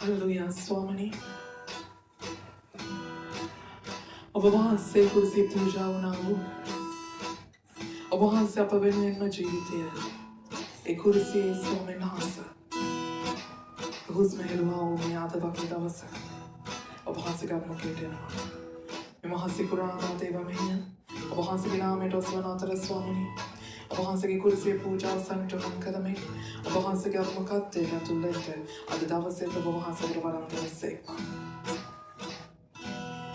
Hallelujah, Swamini. ඔබ වහන්සේ කුරුසී පූජාව වුණාවු. ඔබ වහන්සේ අප වෙනුවෙන්ම ජීවිතය ඒ කුරුසියේ ස්වාමීන් වහන්සේ හුස්ම හෙළුවා වූ මේ අද වගේ දවස ඔබ වහන්සේගේ අත්මුඛයට එනවා. මේ මහසි පුරාණ දේවමහිය ඔබ වහන්සේගේ නාමයට ඔස්වන අතර ස්වාමීනි ඔබ වහන්සේගේ කුරුසියේ පූජාව සංකල්ප කරමින් ඔබ වහන්සේගේ අත්මුඛත්වයට ඇතුළට අද දවසේ ඔබ වහන්සේට වරම් දෙන්නසේක්වා.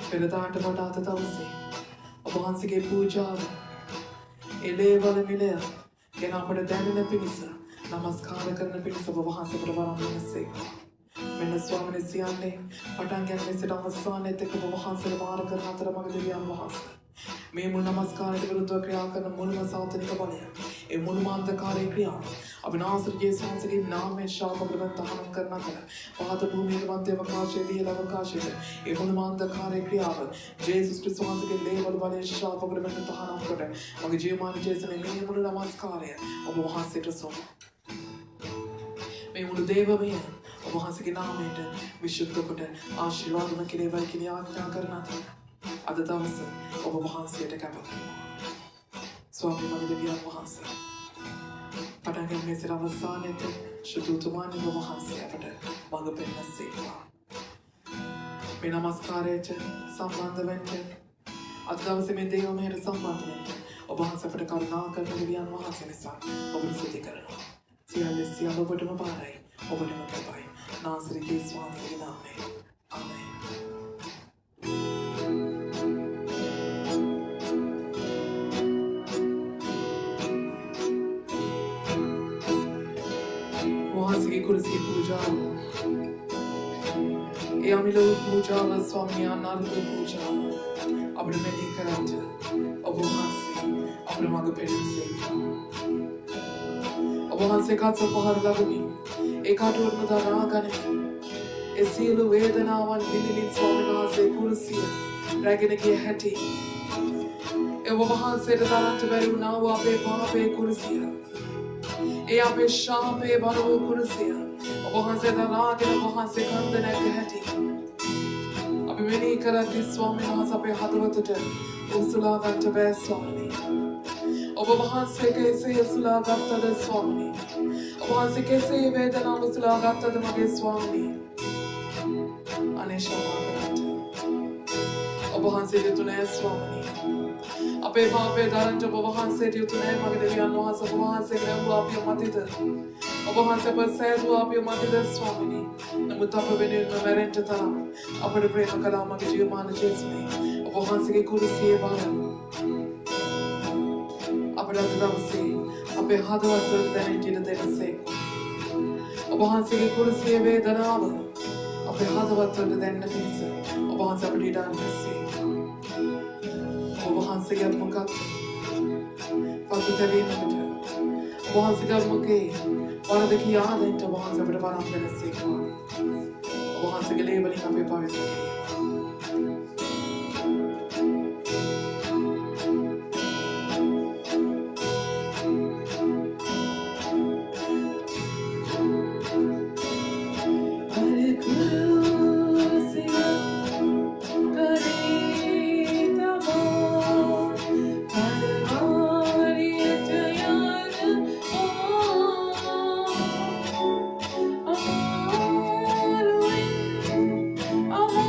පෙරදාට වඩා අද දවසේ ඔබ වහන්සේගේ පූජාව එලේවල මිලය ගැන අපට දැනෙන පිණිස නමස්කාර කරන පිණිස ඔබ වහන්සේට වරම් දෙන්නසේක්වා. මෙන්න ස්වාමීනි සියන්නේ පටන් ගැනීම සිට අවසානයේ තෙක් ඔබ වහන්සේට වාර කරන අතර මග දෙවියන් වහන්සේ මේ මුල් නමස්කාරයට විරුද්ධව ක්‍රියා කරන මුල්ම සාතනික බලය ඒ මුල්ම අන්ධකාරයේ ක්‍රියාව අවිනාශී යේසුස් වහන්සේගේ නාමයෙන් ශාපකරන තහනම් කරන අතර පහත භූමියේ මධ්‍ය අවකාශයේ දිය අවකාශයේ ඒ මුල්ම අන්ධකාරයේ ක්‍රියාව යේසුස් ක්‍රිස්තුස් වහන්සේගේ ලේවල බලයෙන් ශාපකරන තහනම් කොට මගේ ජීවමාන ජේසුස් මේ මුල් නමස්කාරය ඔබ වහන්සේට සොම මේ මුළු දේවමය ඔබ වහන්සේගේ නාමයට විශුද්ධ කොට ආශිර්වාදම කෙරේවයි කියලා ආඥා කරන අතර අද දවස ඔබ වහන්සේට කැප කරනවා. ස්වාමී මගේ දෙවියන් වහන්සේ පටන් ගැනීම සිට අවසානයේ ශුද්ධතුමානි ඔබ වහන්සේ අපට මඟ පෙන්වසේවා. මේ නමස්කාරයට සම්බන්ධ වෙන්න අද දවසේ මේ දේවමයට සම්බන්ධ වෙන්න ඔබ වහන්සේ අපට කරුණා කරන දෙවියන් වහන්සේ නිසා ඔබ ස්තුති කරනවා. සියල්ල ඔබටම පාරයි ඔබටම කැපයි. නාසරේ යේසුස් වහන්සේගේ නාමයෙන්. ආමේන්. කුරුසී පූජාව ඒ අමිලෝ පූජාව ස්වාමී අනාරක පූජාව අපිට මෙහි කරන්න ඔබ වහන්සේ අපිට මඟ පෙන්නසේ ඔබ වහන්සේ කාත් පහර ලැබුණි ඒ කාටුවම දරා ගනිමින් ඒ සියලු වේදනාවන් විඳින්න ස්වාමීන් වහන්සේ කුරුසිය රැගෙන ගිය හැටි ඒ ඔබ වහන්සේට තරන්ට බැරි වුණා වූ අපේ පාපේ කුරුසිය ඒ අපේ ශාපේ බර වූ කුරුසිය ඔබ වහන්සේ දරාගෙන ඔබ වහන්සේ කන්ද නැති හැටි අපි මෙනෙහි කරද්දී ස්වාමීන් වහන්සේ අපේ හදවතට උසුලා ගන්න බෑ ස්වාමීනි ඔබ වහන්සේ කෙසේ උසුලා ගත්තද ස්වාමීනි ඔබ වහන්සේ කෙසේ වේදනාව උසුලා ගත්තද මගේ ස්වාමීනි අනේ ශාප ඔබ වහන්සේ දෙතුනේ ස්වාමීනි අපේ පාපේ දරන්ට ඔබ වහන්සේට යුතු නැහැ මගේ දෙවියන් වහන්සේ ඔබ වහන්සේ ගැඹුරු අපිය මතිද ඔබ වහන්සේ පසෑදුව අපිය මතිද ස්වාමීනි නමුත් අප වෙනුවෙන් මැරෙන්න තරම් අපට ප්‍රේම කළා මගේ ජීවමාන ජේසුනේ ඔබ වහන්සේගේ කුරුසියේ බාර අපට අද දවසේ අපේ හදවත වල දැනෙන්න ඉඩ දෙන්නසේ ඔබ වහන්සේගේ කුරුසියේ වේදනාව අපේ හදවත වල දැනෙන්න පිණිස ඔබ වහන්සේ අපට ඉඩ දෙන්නසේ ඔබ වහන්සේගේ අත්මුඛත් පසුතැවීමකට ඔබ වහන්සේගේ අත්මුඛේ වරද කියා දෙන්න ඔබ වහන්සේ අපට වරම් දෙන්නසේකවා ඔබ වහන්සේගේ ලේබලින් අපේ පවිත්‍ර Oh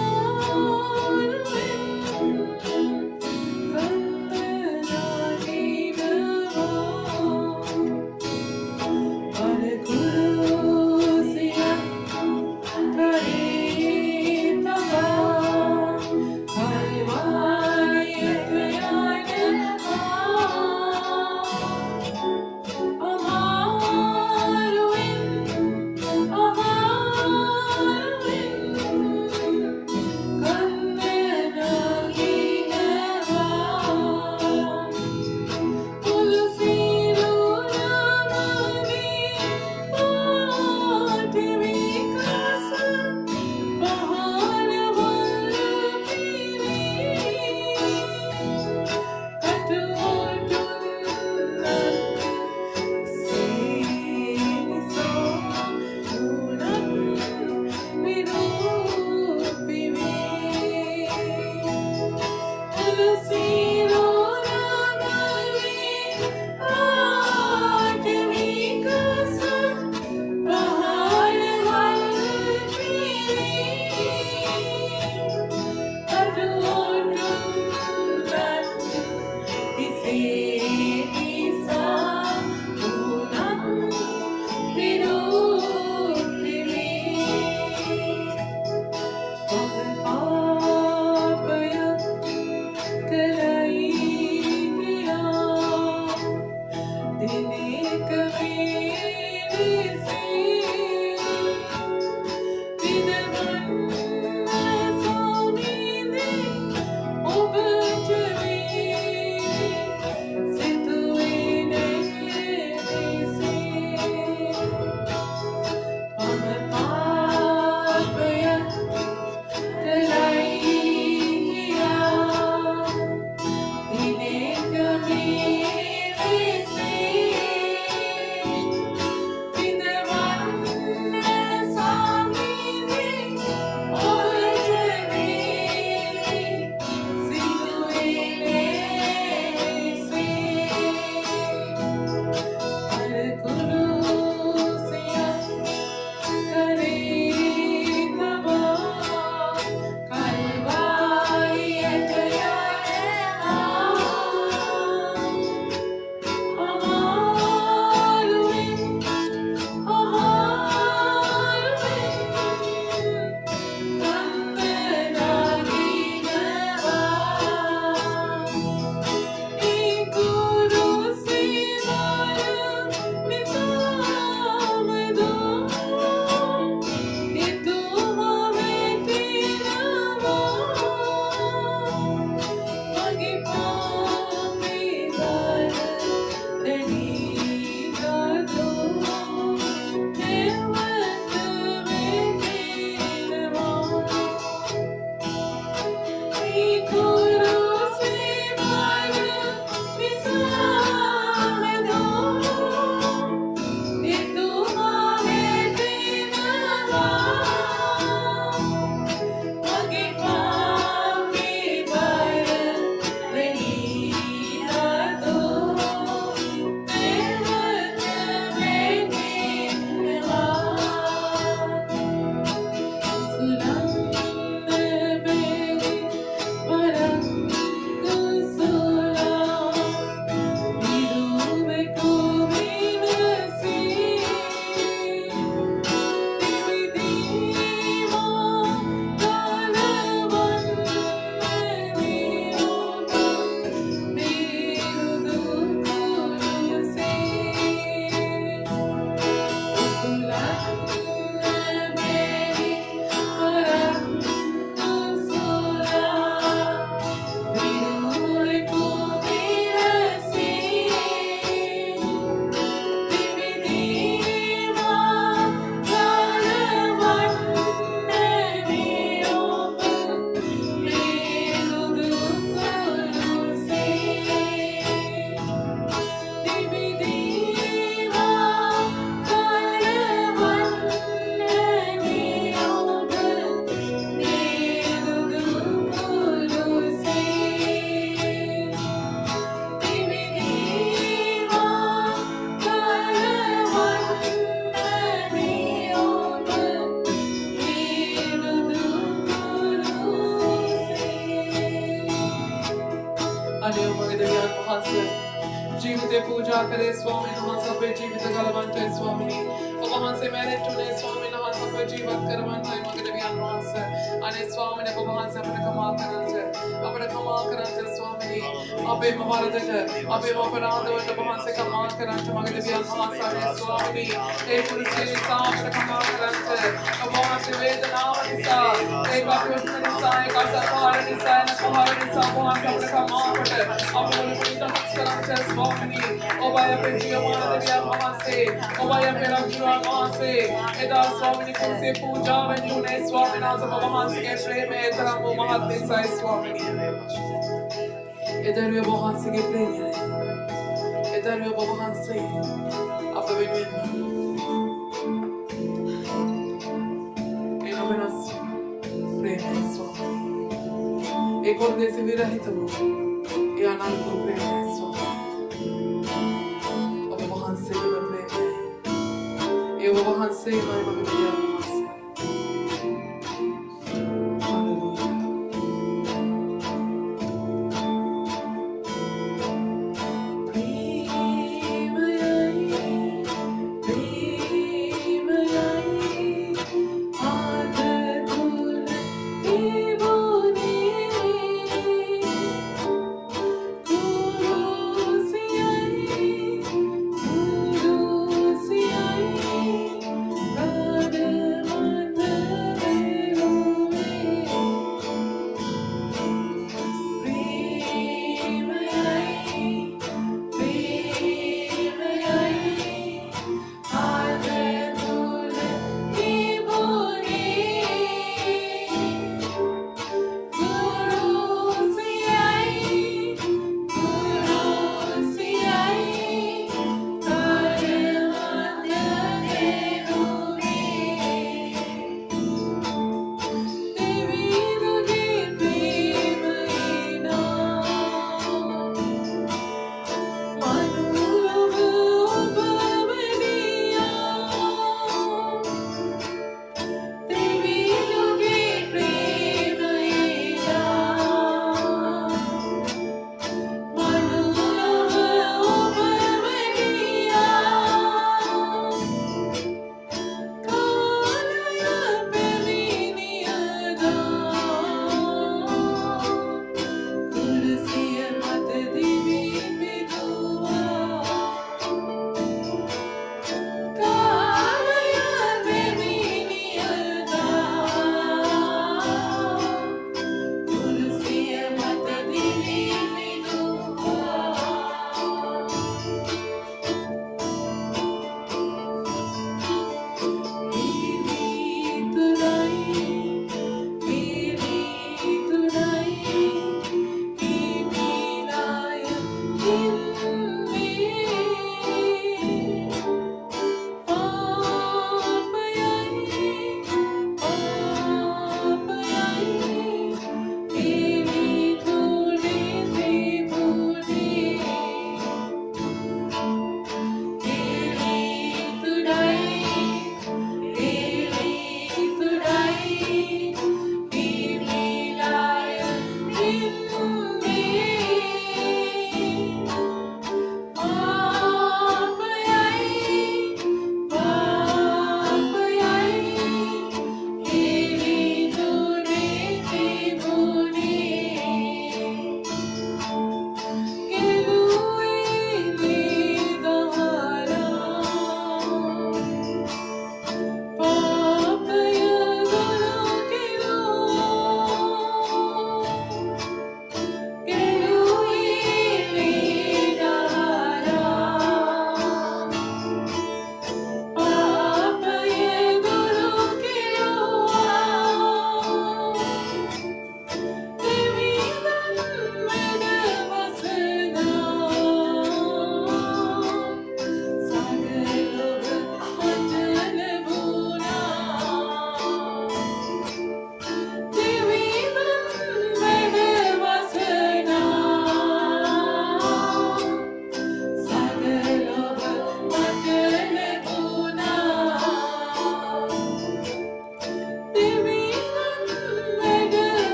पूजा करे स्वामी नहा सब जीवित गलवंत स्वामी वहां से मैंने चुने स्वामी नहा सब जीवित करवंत मगर भी अनवास अने स्वामी ने वहां से अपने कमा करंज स्वामी अबे महारत अबे अपराध वट वहां से कमा करंज मगर भी अनवास स्वामी ए कुर्सी सा अपने कमा करंज वहां से वेदना वनिसा ए बापुष्ण निसा एक असहार निसा न कुहार निसा वहां से अपने कमा पट अपने मुनि नमस्कार स्वामी ओ भाई पे जीवन देविया वहां से ओ भाई पे रक्षण वहां से एदा स्वामी कुर्सी पूजा वंजुने स्वामी नाम वहां से के प्रेम में तरह वो महात्मा साई स्वामी इधर वे वहां से के प्रेम है इधर वे वहां से अब वे इन मनस प्रेम है स्वामी एक और देश भी रहित हो ये अनंत प्रेम है स्वामी अब वहां से भी प्रेम है ये वहां से हमारे मगर दिया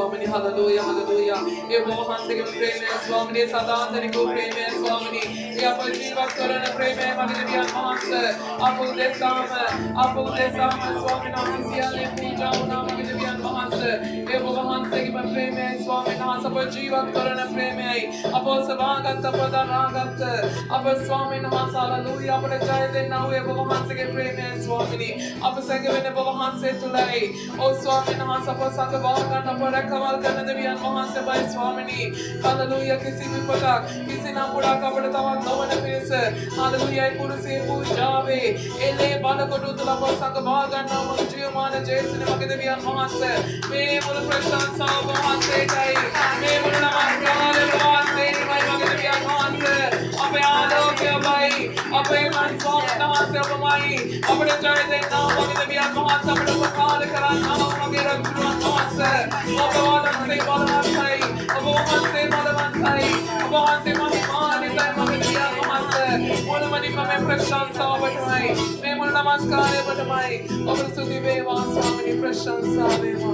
Swamini, hallelujah, hallelujah. Evo Hanse ke preme Swamini, Sadantani ko preme Swamini. Apo Jiva Karana preme Magadiya Hanse. Apo Desama Swamina Hansia le Puja Una Magadiya Hanse. Evo Hanse ke preme Swamini Hanse. Apo Jiva Karana preme. Apo Savagat Padanagat. Apo Swamini Hanse, hallelujah. Apo Jayade now Evo Hanse ke preme Swamini. Apo Sangavene Evo Hanse tulai. O Swamini Hanse apo Sangavaga na para kamal karne deviyan Hanse by Swamini. Hallelujah. Kisi bhi pata, kisi na pura ka padta wa no one face. Hallelujah. Puru se pujave. Ele bala ko dutla apo Sangavaga na mujhe mana jaise ne magde deviyan Hanse. Me mul prashan sa Hanse dai. Me mul namaskar Hanse mai magde deviyan Hanse. Ape aalo ke bhai. Ape man Swamini Hanse apo mai. Apne jai de na magde deviyan Hanse apne pakal karan na magde rajwan Hanse. Apo alam se balavan thai. Apo Hanse balavan thai. Apo Hanse mahimani thai magde deviyan Hanse. Mul mani me prashan sa bathai. Me mul namaskar bathai. Apo stuti veva Swamini prashan sa veva.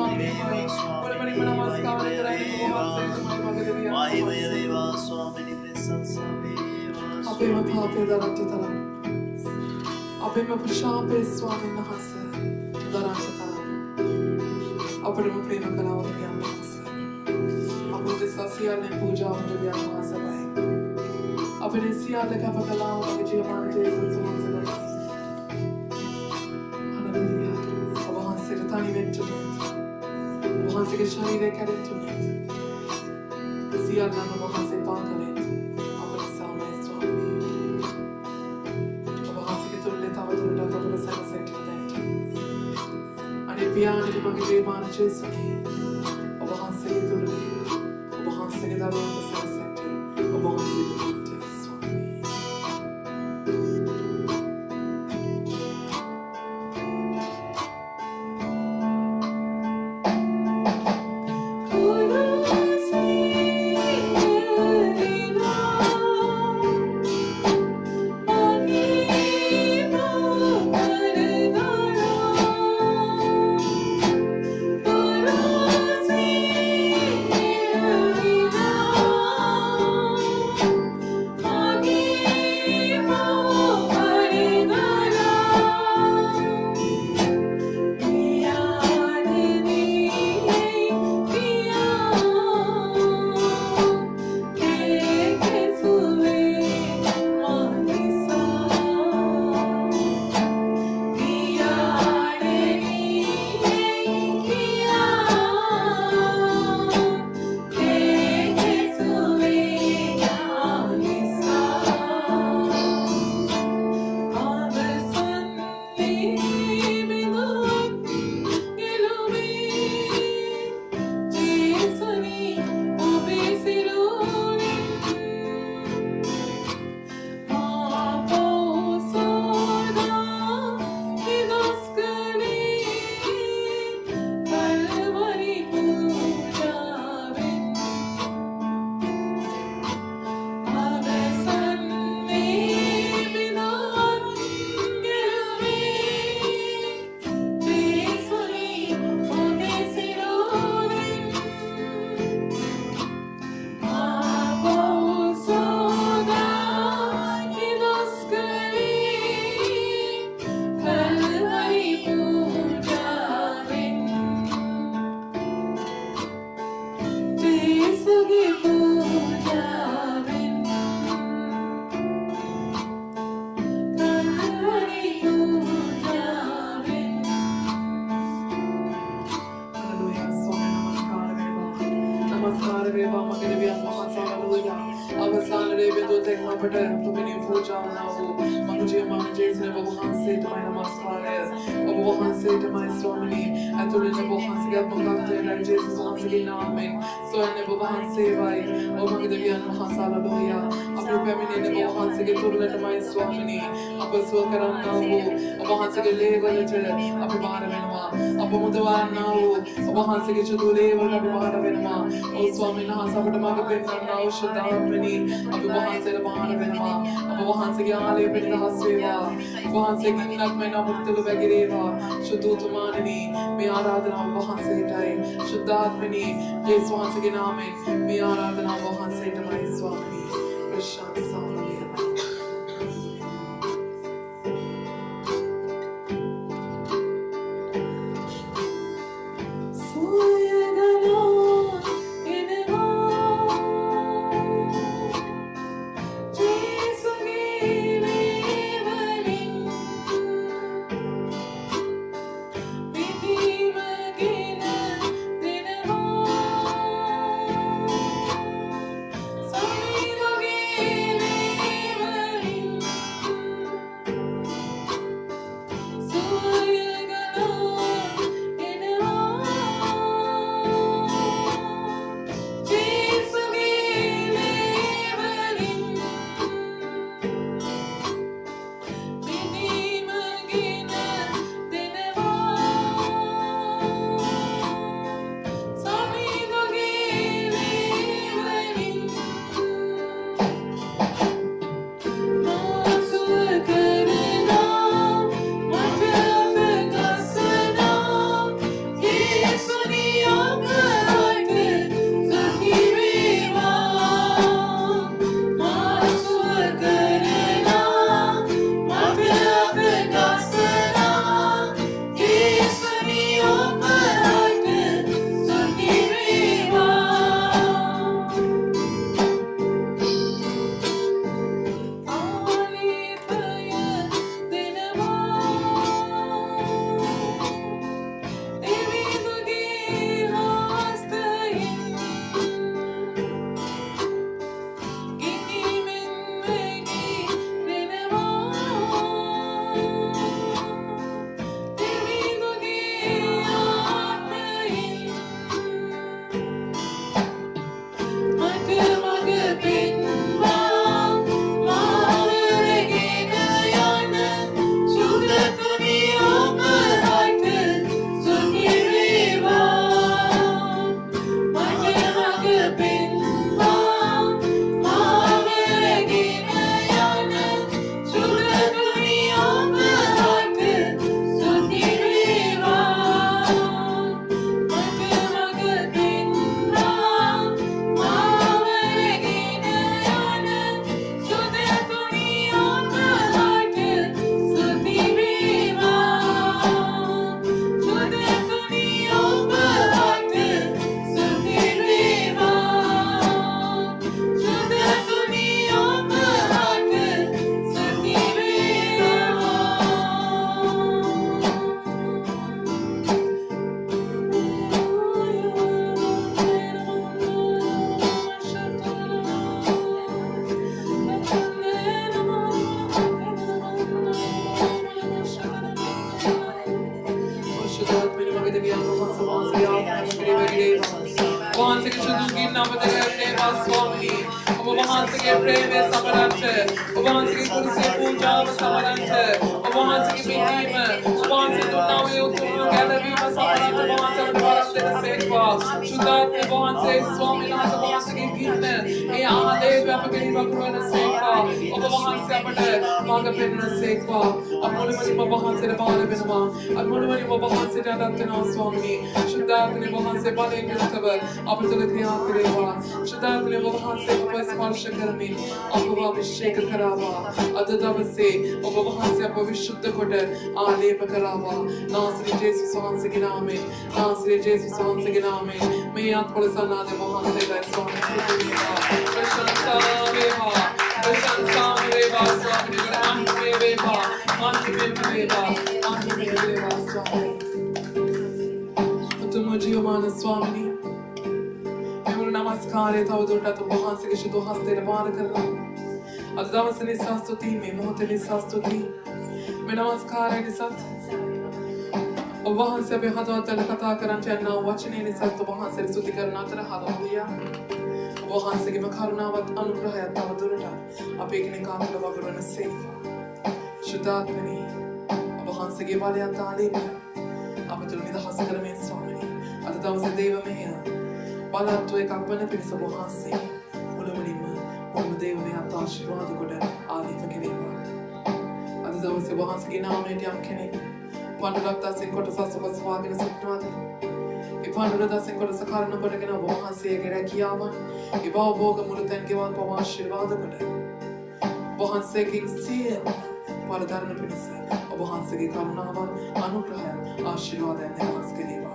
Mahideva Swami Mahideva Mahideva Swami Mahideva Apema Pate Daratara. Apema Pashape Swami Nahasa Daratara. Apema Prema Kalavya Nahasa. Apute Sasia ne Puja Mudya Nahasa Bai. Apene Sia le Kapakala Vijay Manje Sansumansa. Hallelujah. Abahan Siratani Ventunet. Abahan Sigashani Rekaretunet. Sia Nana Mahase Pankalet. Apene Sama Swami. Abahan Sigatulle Tavadura Tavula Sama Sentinent. And if Pian in Bagay Manches, Abahan Sigatulle. Abahan Sigadaru Sama Sentinent. Abahan Sigatulle. Swami, Obahansike Preme Samarante, Obahansike Kursi Puja Samarante, Obahansike Mihima, Obahansike Navi Utumu Galavi Samarante, Obahansike Varate Sekwa, Shudat Obahansike Swami Nas Obahansike Gitne, E Ade Vapakari Bakurana Sekwa, Obahansike Apate, Magapena Sekwa, Amunimani Obahansike Bala Vinama, Amunimani Obahansike Adatana Swami, Shudat Obahansike Bala Industaba, Apatalakri Akreva, Shudat Obahansike Sparsha Karami, Abhavishteka Karava, Adadavase, Obahansike Apavishuddha Kote, Alepa Karava, Nasri Jesus Hansaginame, Nasri Jesus Hansaginame, Mayat Polisana de Obahansike Swami, Prashanta Veva, Prashanta Veva, Swami, Mantiveva, Mantiveva, Mantiveva, Swami. Uttamajiomana Swami. नमस्कार है था उधर तो वहाँ से किसी दो हंसते रवान कर रहा अदाव से निसास्तुति में मोहते निसास्तुति में नमस्कार है निसात और वहाँ से अभी हाथ वाला कथा करना चाहिए ना वचने निसात तो वहाँ से स्तुति करना तेरा हालेलुया वहाँ से कि मैं खारुना वत अनुग्रह है ताव दुर्टा अब एक ने काम लगा गुरुने से शुद्धात में नहीं वहाँ से कि वाले अंताले में अब तो निदा हंसकर में स्वामी अदाव से देव में है Bala tu ek apane pini sa bohanse, ulamanima, ulmadeva me aata आशीर्वाद कोडे आदि फकिरेवा. Adada se bohanse ki naam ne tiam kene. Pandurata se kota sa suba swagi ne sutwadi. I pandurata se kota sa karana kote kena bohanse egera kiyavan. I bao boga muluten kiwan pawa आशीर्वाद कोडे. Bohanse ki seal paladarna pini sa. Bohanse ki karunavan anugrah आशीर्वाद ne haskireva.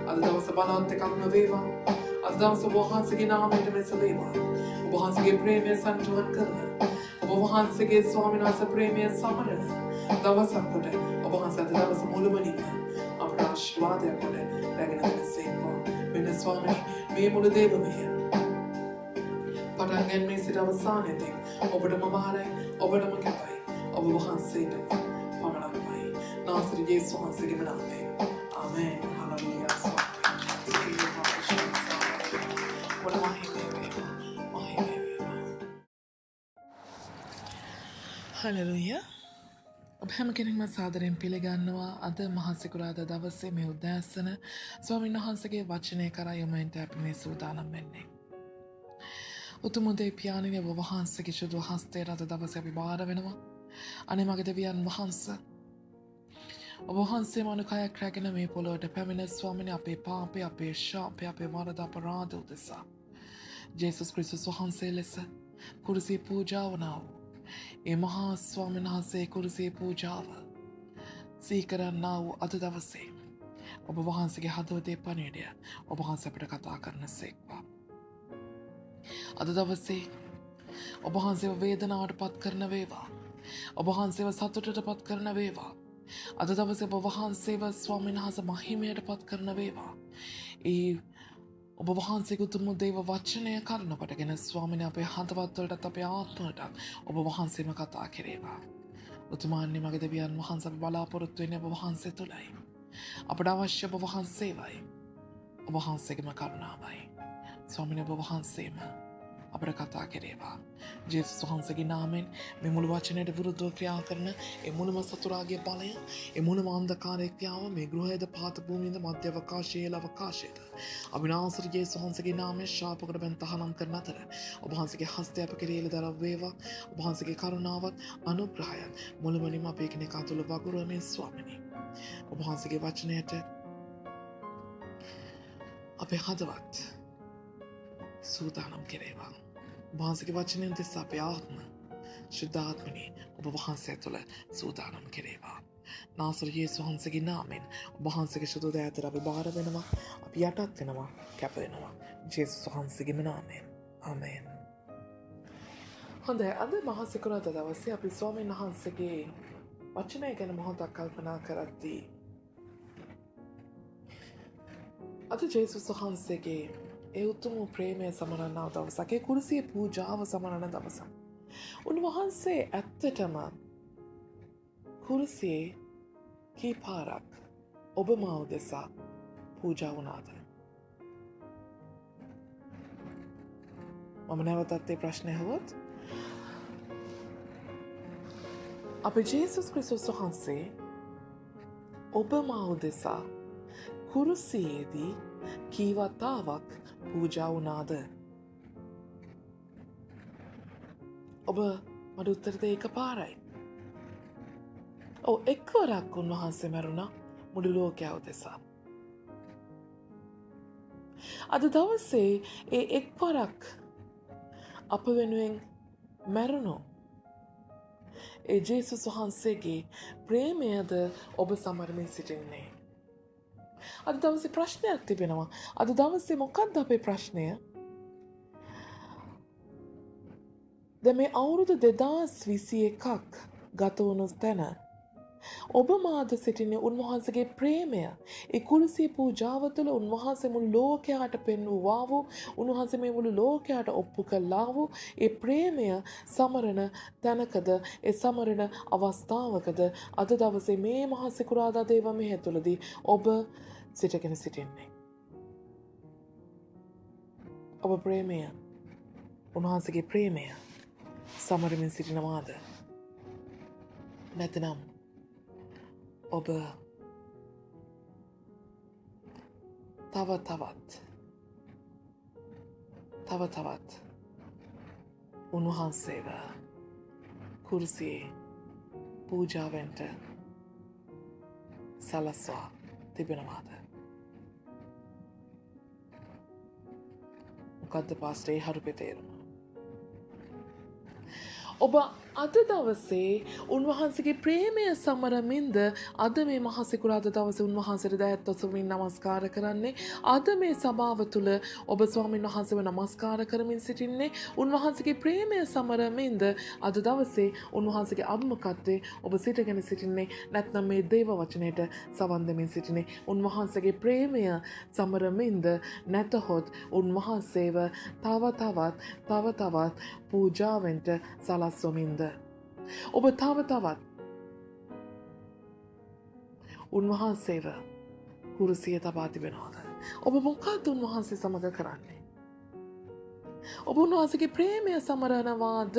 Adada se balante kapnaveva. अदाम से वहाँ से के नाम है तुम्हें सलेवा, वहाँ से के प्रेम में संतुलन करना, वहाँ से के स्वामी ना से प्रेम में समरना, दवा सब कुछ है, वहाँ से दवा से मूल बनी है, अपना आशीर्वाद है कुछ है, लेकिन अपने सेवा, मेरे स्वामी में मूल देव में है, परांगन में से दवा साने थे, ओबड़ ममारे, ओबड़ मकेपाई, अब वहाँ से दवा, पमना पाई, नासरी ये स्वामी से के बनाते, आमेन, हालेलुया स्वामी. Hallelujah. ඔබ හැම කෙනෙක්ම සාදරයෙන් පිළිගන්නවා අද මහසිකුරාදා දවසේ මේ උදෑසන ස්වාමීන් වහන්සේගේ වචනය කරා යොමුවෙන්ට අපි මේ සූදානම් වෙන්නේ. උතුම් උදේ පියාණනි ඔබ වහන්සේගේ සුදු හස්තයට අද දවසේ අපි බාර වෙනවා. අනේ මගේ දෙවියන් වහන්සේ ඔබ වහන්සේ මනුකයක් රැගෙන මේ පොළොවට පැමිණ ස්වාමීනි අපේ පාපය අපේ ශාපය අපේ වරද අපරාධ උදෙසා ජේසුස් ක්‍රිස්තුස් වහන්සේ ලෙස කුරුසී පූජා වුණා වූ ඒ මහා ස්වාමීන් වහන්සේ කුරුසේ පූජාව සීකරන්නා වූ අද දවසේ ඔබ වහන්සේගේ හදවතේ පණිවිඩය ඔබ වහන්සේ අපිට කතා කරන සේක්වා. අද දවසේ ඔබ වහන්සේව වේදනාවට පත් කරන වේවා. ඔබ වහන්සේව සතුටට පත් කරන වේවා. අද දවසේ ඔබ වහන්සේව ස්වාමීන් වහන්සේ මහිමයට පත් කරන වේවා. ඒ ඔබ වහන්සේගේ උතුම් දේව වචනය කරන කොටගෙන ස්වාමීනි අපේ හදවත්වලටත් අපේ ආත්මවලටත් ඔබ වහන්සේම කතා කෙරේවා. උතුමානි මගේ දෙවියන් වහන්සේ අපි බලාපොරොත්තු වෙන්නේ ඔබ වහන්සේ තුලයි. අපට අවශ්‍ය ඔබ වහන්සේවයි. ඔබ වහන්සේගේම කරුණාවයි. ස්වාමීනි ඔබ වහන්සේම අපට කතා කෙරේවා. ජේසුස් වහන්සේගේ නාමයෙන් මේ මුළු වචනයට විරුද්ධව ක්‍රියා කරන ඒ මුළුම සතුරාගේ බලය, ඒ මුළුම අන්ධකාරයේ ක්‍රියාව මේ ගෘහයේද පාත භූමියේද මධ්‍ය අවකාශයේ අවකාශයේද අවිනාශී ජේසුස් වහන්සේගේ නාමයෙන් ශාපකට බෙන් තහනම් කරන අතර ඔබ වහන්සේගේ හස්තය අප කෙරෙහි දරව වේවා. ඔබ වහන්සේගේ කරුණාවත් අනුග්‍රහයත් මුළුමනින්ම අපේ කෙනෙකා තුළ වගුරුවමින් ස්වාමිනී ඔබ වහන්සේගේ වචනයට අපේ හදවත් සූදානම් කෙරේවා. වහන්සේගේ වචනයෙන් දෙස අපේ ආත්ම ශුද්ධාත්මනි ඔබ වහන්සේ තුළ සූදානම් කෙරේවා. නාසර් යේසුස් වහන්සේගේ නාමයෙන් ඔබ වහන්සේගේ සුදු දෑතට අපි බාර වෙනවා. අපි යටත් වෙනවා, කැප වෙනවා. ජේසුස් වහන්සේගේ නාමයෙන්. ආමේන්. හොඳයි, අද මහසිකුරාදා දවසේ අපි ස්වාමීන් වහන්සේගේ වචනය ගැන මොහොතක් කල්පනා කරද්දී අද ජේසුස් වහන්සේගේ ඒ උතුම් ප්‍රේමය සමරන්නා දවසක ඒ කුරුසියේ පූජාව සමරන දවසක්. උන්වහන්සේ ඇත්තටම කුරුසියේ කී පාරක් ඔබ මා උදෙසා පූජා වුණාද? මම නැවතත් ඒ ප්‍රශ්නය අහුවොත් අපේ ජේසුස් ක්‍රිස්තුස් වහන්සේ ඔබ මා උදෙසා කුරුසියේදී කී වතාවක් පූජා වුණාද? ඔබ මට උත්තර දෙන්න එකපාරයි. ඔව් එක්වරක් උන්වහන්සේ මැරුණා මුළු ලෝකයා උදෙසා. අද දවසේ ඒ එක්වරක් අප වෙනුවෙන් මැරුණු ඒ ජේසුස් වහන්සේගේ ප්‍රේමයද ඔබ සමරමින් සිටින්නේ. අද දවසේ ප්‍රශ්නයක් තිබෙනවා. අද දවසේ මොකක්ද අපේ ප්‍රශ්නය? දැන් මේ අවුරුදු 2021ක් ගත වුණු තැන ඔබ මාද සිටින්නේ උන්වහන්සේගේ ප්‍රේමය. ඒ කුරුසිය පූජාව තුළ උන්වහන්සේ මුළු ලෝකයට පෙන්වුවා වූ, උන්වහන්සේ මේ මුළු ලෝකයට ඔප්පු කළා වූ ඒ ප්‍රේමය සමරන තැනකද, ඒ සමරන අවස්ථාවකද අද දවසේ මේ මහා සිකුරාදා දේව මෙහෙය තුළදී ඔබ සිටගෙන සිටින්නේ. ඔබ ප්‍රේමය, උන්වහන්සේගේ ප්‍රේමය සමරමින් සිටිනවාද? නැත්නම් ඔබ තව තවත් උන්වහන්සේව කුරුසියේ පූජාවෙන්ට සලස්වා තිබෙනවාද? මොකද්ද පාස්ටර් ඒ හරුපේ තේරුම? ඔබ අද දවසේ උන්වහන්සේගේ ප්‍රේමය සමරමින්ද අද මේ මහා සිකුරාදා දවසේ උන්වහන්සේට දයත් ඔසවමින් නමස්කාර කරන්නේ? අද මේ සභාව තුළ ඔබ ස්වාමීන් වහන්සේව නමස්කාර කරමින් සිටින්නේ? උන්වහන්සේගේ ප්‍රේමය සමරමින්ද අද දවසේ උන්වහන්සේගේ අභිමුඛත්වයේ ඔබ සිටගෙන සිටින්නේ? නැත්නම් මේ දේව වචනයට සවන් දෙමින් සිටින්නේ? උන්වහන්සේගේ ප්‍රේමය සමරමින්ද නැතහොත් උන්වහන්සේව තව තවත් පූජාවෙන්ට සලස්වමින්ද? ඔබ තව තවත් උන්වහන්සේව කුරුසියේ තබා තිබෙනවද? ඔබ මොකක්ද උන්වහන්සේ සමග කරන්නේ? ඔබ උන්වහන්සේගේ ප්‍රේමය සමරනවාද?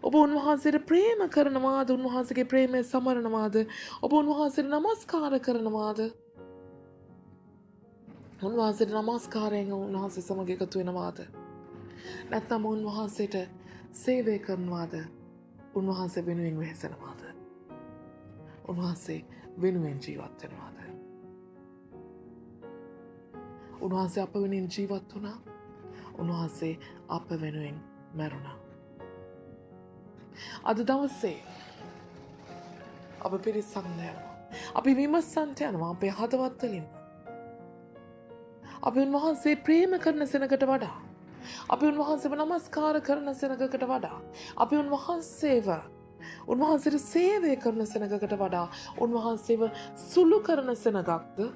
ඔබ උන්වහන්සේට ප්‍රේම කරනවාද? උන්වහන්සේගේ ප්‍රේමය සමරනවාද? ඔබ උන්වහන්සේට නමස්කාර කරනවාද? උන්වහන්සේට නමස්කාරයෙන් උන්වහන්සේ සමග එකතු වෙනවාද? නැත්නම් උන්වහන්සේට සේවය කරනවාද? උන්වහන්සේ වෙනුවෙන් වෙහෙසනවාද? උන්වහන්සේ වෙනුවෙන් ජීවත් වෙනවාද? උන්වහන්සේ අප වෙනුවෙන් ජීවත් වුණා. උන්වහන්සේ අප වෙනුවෙන් මැරුණා. අද දවසේ අප පිරිසන්න යනවා. අපි විමසන්නට යනවා අපේ හදවත් වලින්. අපි උන්වහන්සේ ප්‍රේම කරන සෙනගට වඩා, අපි උන්වහන්සේව නමස්කාර කරන සෙනගකට වඩා, අපි උන්වහන්සේට සේවය කරන සෙනගකට වඩා උන්වහන්සේව සුළු කරන සෙනගක්ද?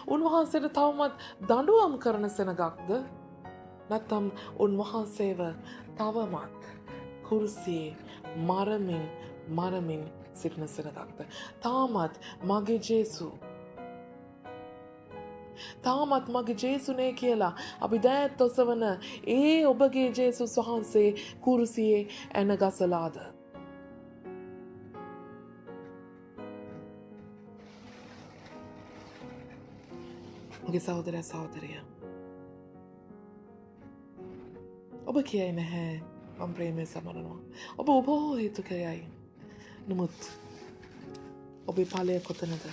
උන්වහන්සේට තවමත් දඬුවම් කරන සෙනගක්ද? නැත්නම් උන්වහන්සේව තවමත් කුරුසියේ මරමින් සිටින සෙනගක්ද? තාමත් මගේ ජේසුනේ කියලා අපි දෑත් ඔසවන ඒ ඔබගේ ජේසුස් වහන්සේ කුරුසියේ ඇන ගසලාද? මගේ සහෝදරයා සහෝදරිය, ඔබ කියයි නැහැ මම ප්‍රේමය සමරනවා. ඔබ හේතුකයයි. නමුත් ඔබේ ඵලය කොතනද?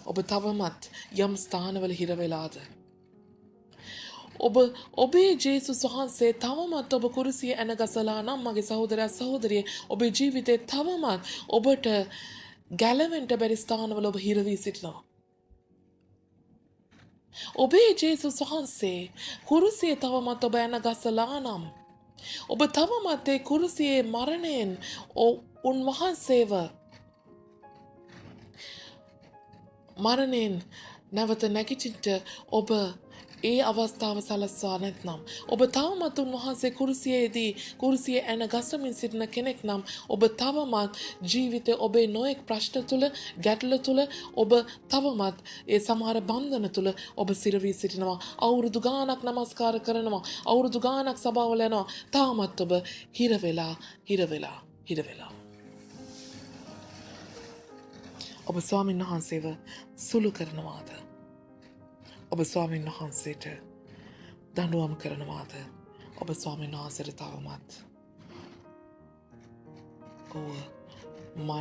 ඔබ තවමත් යම් ස්ථානවල හිර වෙලාද? ඔබේ ජේසුස් වහන්සේ තවමත් ඔබ කුරුසිය ඇන ගසලා නම් මගේ සහෝදරයා සහෝදරිය, ඔබේ ජීවිතේ තවමත් ඔබට ගැලවෙන්න බැරි ස්ථානවල ඔබ හිර වී සිටිනවා. ඔබේ ජේසුස් වහන්සේ කුරුසිය තවමත් ඔබ ඇන ගසලා නම් ඔබ තවමත් ඒ කුරුසියේ මරණයෙන් උන්වහන්සේව මරණයෙන් නැවත නැගිටින්න ඔබ ඒ අවස්ථාව සලස්වා නැත්නම් ඔබ තවමත් උන්වහන්සේ කුරුසියේ ඇන ගසමින් සිටින කෙනෙක් නම් ඔබ තවමත් ජීවිතේ ඔබේ නොයෙක් ප්‍රශ්න තුල ගැටලු තුල ඔබ තවමත් ඒ සමහර බන්ධන තුල ඔබ සිරවී සිටිනවා අවුරුදු ගාණක් නමස්කාර කරනවා අවුරුදු ගාණක් සභාවල යනවා තාමත් ඔබ හිර වෙලා ඔබ ස්වාමීන් වහන්සේව සුළු කරනවාද ඔබ ස්වාමීන් වහන්සේට දඬුවම් කරනවාද ඔබ ස්වාමීන් වහන්සේට තවමත්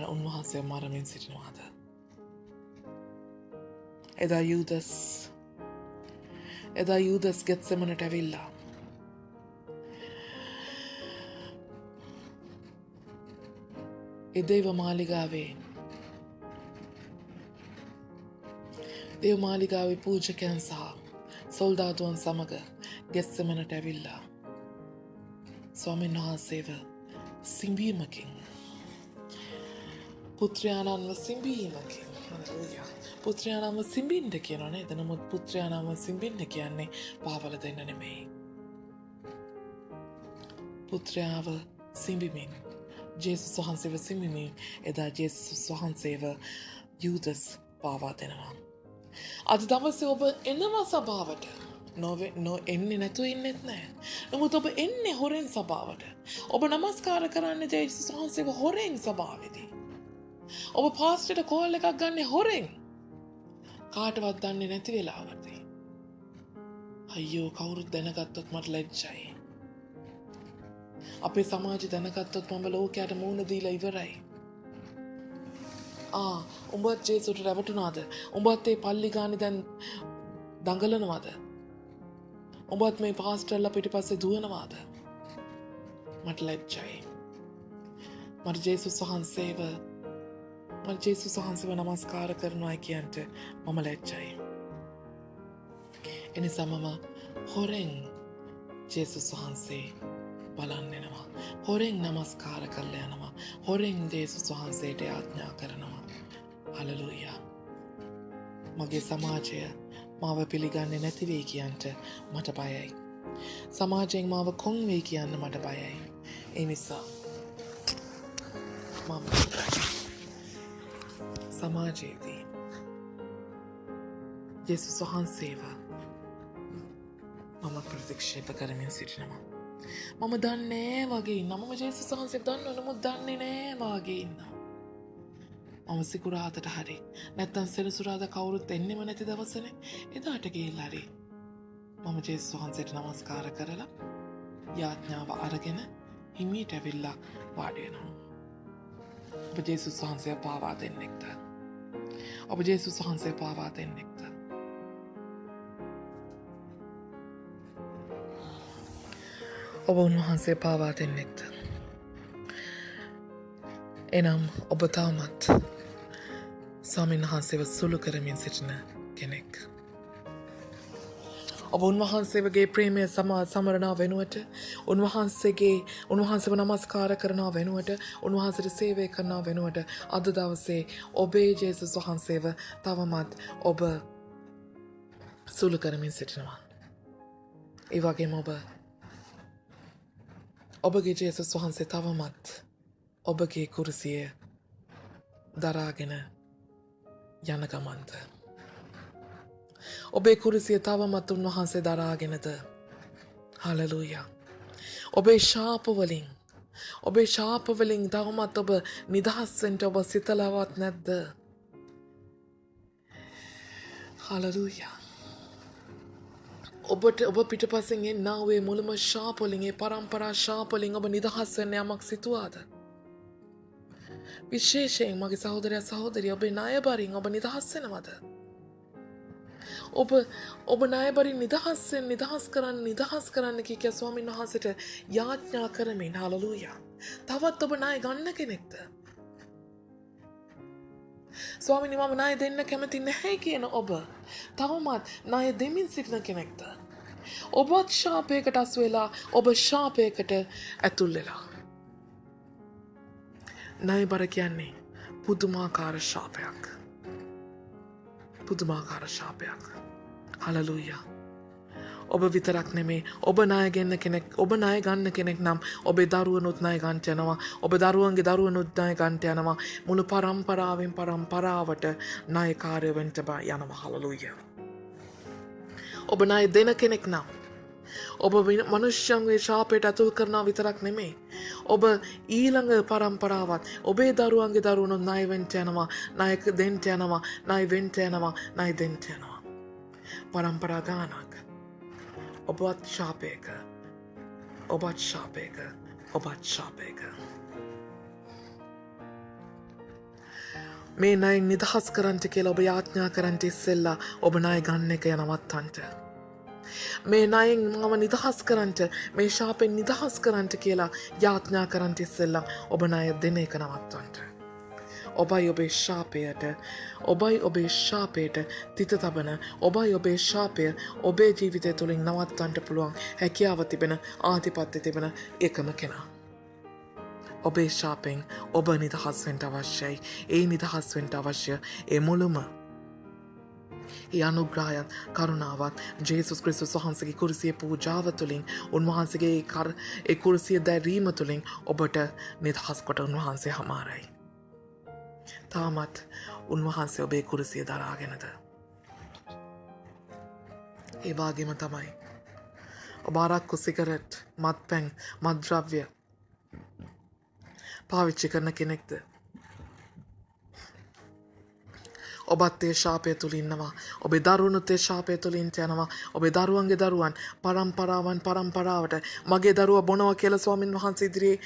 උන්වහන්සේ මරමින් සිටිනවාද එදා යූදස් ගෙත්සෙමනට ඇවිල්ලා ඒ දේව මාලිගාවේ පූජකයන් සහ සොල්දාදුවන් සමග ගෙත්සෙමනට ඇවිල්ලා ස්වාමීන් වහන්සේව සිඹීමකින් පුත්‍රයාණන්ව සිඹීමකින් පුත්‍රයාණන්ව සිඹින්න කියනවා නේද? නමුත් පුත්‍රයාණන්ව සිඹින්න කියන්නේ පාවල දෙන්න නෙමෙයි. පුත්‍රයාව සිඹිමින් ජේසුස් වහන්සේව සිඹිමින් එදා ජේසුස් වහන්සේව යූදස් පාවා දෙනවා. අද දවසේ ඔබ එනවා සභාවට. එන්නේ නැතුව ඉන්නෙත් නෑ. නමුත් ඔබ එන්නේ හොරෙන් සභාවට. ඔබ නමස්කාර කරන්නේ ජේසුස් වහන්සේව හොරෙන් සභාවේදී. ඔබ පාස්ටර්ට කෝල් එකක් ගන්න හොරෙන්. කාටවත් දන්නේ නැති වෙලාවදී. අයියෝ කවුරුත් දැනගත්තොත් මට ලැජ්ජයි. අපේ සමාජය දැනගත්තොත් මම ලෝකයට මූණ දීලා ඉවරයි. උඹත් ජේසුට රැවටුනාද? උඹත් ඒ පල්ලි ගානේ දැන් දඟලනවාද? උඹත් මේ පාස්ටර්ලා පිටිපස්සේ දුවනවාද? මට ලැජ්ජයි. මට ජේසුස් වහන්සේව නමස්කාර කරනවා කියන්ට මම ලැජ්ජයි. එනිසා මම හොරෙන් ජේසුස් වහන්සේ බලන්න එනවා. හොරෙන් නමස්කාර කරලා යනවා. හොරෙන් ජේසුස් වහන්සේට ආඥා කරනවා. හලෙලූයා. මගේ සමාජය මාව පිළිගන්නේ නැති වෙයි කියන්ට මට බයයි. සමාජයෙන් මාව කොන් වෙයි කියන්න මට බයයි. ඒ නිසා මම සමාජයේදී ජේසුස් වහන්සේව මම ප්‍රතික්ෂේප කරමින් සිටිනවා. මම දන්නේ වගේ ඉන්නවා. මම ජේසුස් වහන්සේව දන්නව නමුත් දන්නේ නෑ වගේ ඉන්නවා. මම සිකුරාදට හරි නැත්තම් සෙනසුරාදා කවුරුත් එන්නෙම නැති දවසනේ එදාට ගිහිල්ලා හරි මම ජේසුස් වහන්සේට නමස්කාර කරලා යාඥාව අරගෙන හිමීට ඇවිල්ලා වාඩි වෙනවා. ඔබ ජේසුස් වහන්සේ පාවා දෙන්නෙක්ද? ඔබ ජේසුස් වහන්සේ පාවා දෙන්නෙක්ද? ඔබ උන්වහන්සේ පාවා දෙන්නෙක්ද? එනම් ඔබ තාමත් ස්වාමීන් වහන්සේව සුළු කරමින් සිටින කෙනෙක්. ඔබ උන්වහන්සේගේ ප්‍රේමය සමරනා වෙනුවට උන්වහන්සේව නමස්කාර කරනා වෙනුවට උන්වහන්සේට සේවය කරනා වෙනුවට අද දවසේ ඔබේ ජේසුස් වහන්සේව තවමත් ඔබ සුළු කරමින් සිටිනවා. ඒ වගේම ඔබගේ ජේසුස් වහන්සේ තවමත් ඔබගේ කුරුසිය දරාගෙන යන ගමන්ද? ඔබේ කුරුසිය තවමත් උන්වහන්සේ දරාගෙනද? හලෙලූයා. ඔබේ ශාපවලින් තවමත් ඔබ නිදහස් වෙන්න ඔබ සිතලවත් නැද්ද? හලෙලූයා. ඔබ පිටපස්සෙන් එන්නා වූ මුළුම ශාපවලින්, ඒ පරම්පරා ශාපවලින් ඔබ නිදහස් වෙන්න යමක් සිතුවාද? විශේෂයෙන් මගේ සහෝදරයා සහෝදරිය ඔබේ ණයබරින් ඔබ නිදහස් වෙනවද? ඔබ ණයබරින් නිදහස් කරන්න කිය ස්වාමීන් වහන්සේට යාඥා කරමින් හලෙලූයා. තවත් ඔබ ණය ගන්න කෙනෙක්ද? ස්වාමීනි මම ණය දෙන්න කැමති නැහැ කියන ඔබ තවමත් ණය දෙමින් සිටින කෙනෙක්ද? ඔබත් ශාපයකට අසු වෙලා ඔබ ශාපයකට ඇතුල් වෙලා. ණයබර කියන්නේ පුදුමාකාර ශාපයක්. හලෙලූයා. ඔබ විතරක් නෙමේ ඔබ ණය ගන්න කෙනෙක් ඔබ ණය ගන්න කෙනෙක් නම් ඔබේ දරුවනුත් ණය ගන්නට යනවා ඔබ දරුවන්ගේ දරුවනුත් ණය ගන්නට යනවා මුළු පරම්පරාවෙන් පරම්පරාවට ණයකාරය වෙන්න යනවා හලෙලූයා ඔබ ණය දෙන කෙනෙක් නම් ඔබ මනුෂ්‍යයන්ගේ ශාපයට ඇතුල් කරනවා විතරක් නෙමේ ඔබ ඊළඟ පරම්පරාවත් ඔබේ දරුවන්ගේ දරුවනුත් ණය වෙන්න යනවා ණය දෙන්න යනවා ණය වෙන්න යනවා ණය දෙන්න යනවා පරම්පරා ගානක් ඔබත් ශාපයක ඔබත් ශාපයක ඔබත් ශාපයක මේ ණයෙන් නිදහස් කරන්නට කියලා ඔබ යාඥා කරන්නට ඉස්සෙල්ලා ඔබ ණය ගන්න එක යනවත්තන්ට මේ ණයෙන් මම නිදහස් කරන්නට මේ ශාපෙන් නිදහස් කරන්නට කියලා යාඥා කරන්නට ඉස්සෙල්ලා ඔබ ණය දෙන එක නවත්තන්නට ඔබයි ඔබේ ශාපයට ඔබයි ඔබේ ශාපයට තිත තබන ඔබයි ඔබේ ශාපය ඔබේ ජීවිතය තුළින් නවත්තන්නට පුළුවන් හැකියාව තිබෙන ආධිපත්‍ය තිබෙන එකම කෙනා ඔබේ ශාපෙන් ඔබ නිදහස් වෙන්න අවශ්‍යයි ඒ නිදහස් වෙන්න අවශ්‍ය ඒ මුළුම ඒ අනුග්‍රහයත් කරුණාවත් ජේසුස් ක්‍රිස්තුස් වහන්සේගේ කුරුසියේ පූජාව තුළින් උන්වහන්සේගේ ඒ කුරුසිය දැරීම තුළින් ඔබට නිදහස් කොට උන්වහන්සේ හමාරයි තාමත් උන්වහන්සේ ඔබේ කුරුසිය දරාගෙනද ඒ වගේම තමයි ඔබ අරක්කු සිගරට් මත්පැන් මත්ද්‍රව්‍ය පාවිච්චි කරන කෙනෙක්ද ඔබත් ඒ ශාපය තුළ ඉන්නවා ඔබේ දරුවනුත් ඒ ශාපය තුළ යනවා ඔබේ දරුවන්ගේ දරුවන් පරම්පරාවට මගේ දරුවා බොනවා කියලා ස්වාමින් වහන්සේ ඉදිරියේ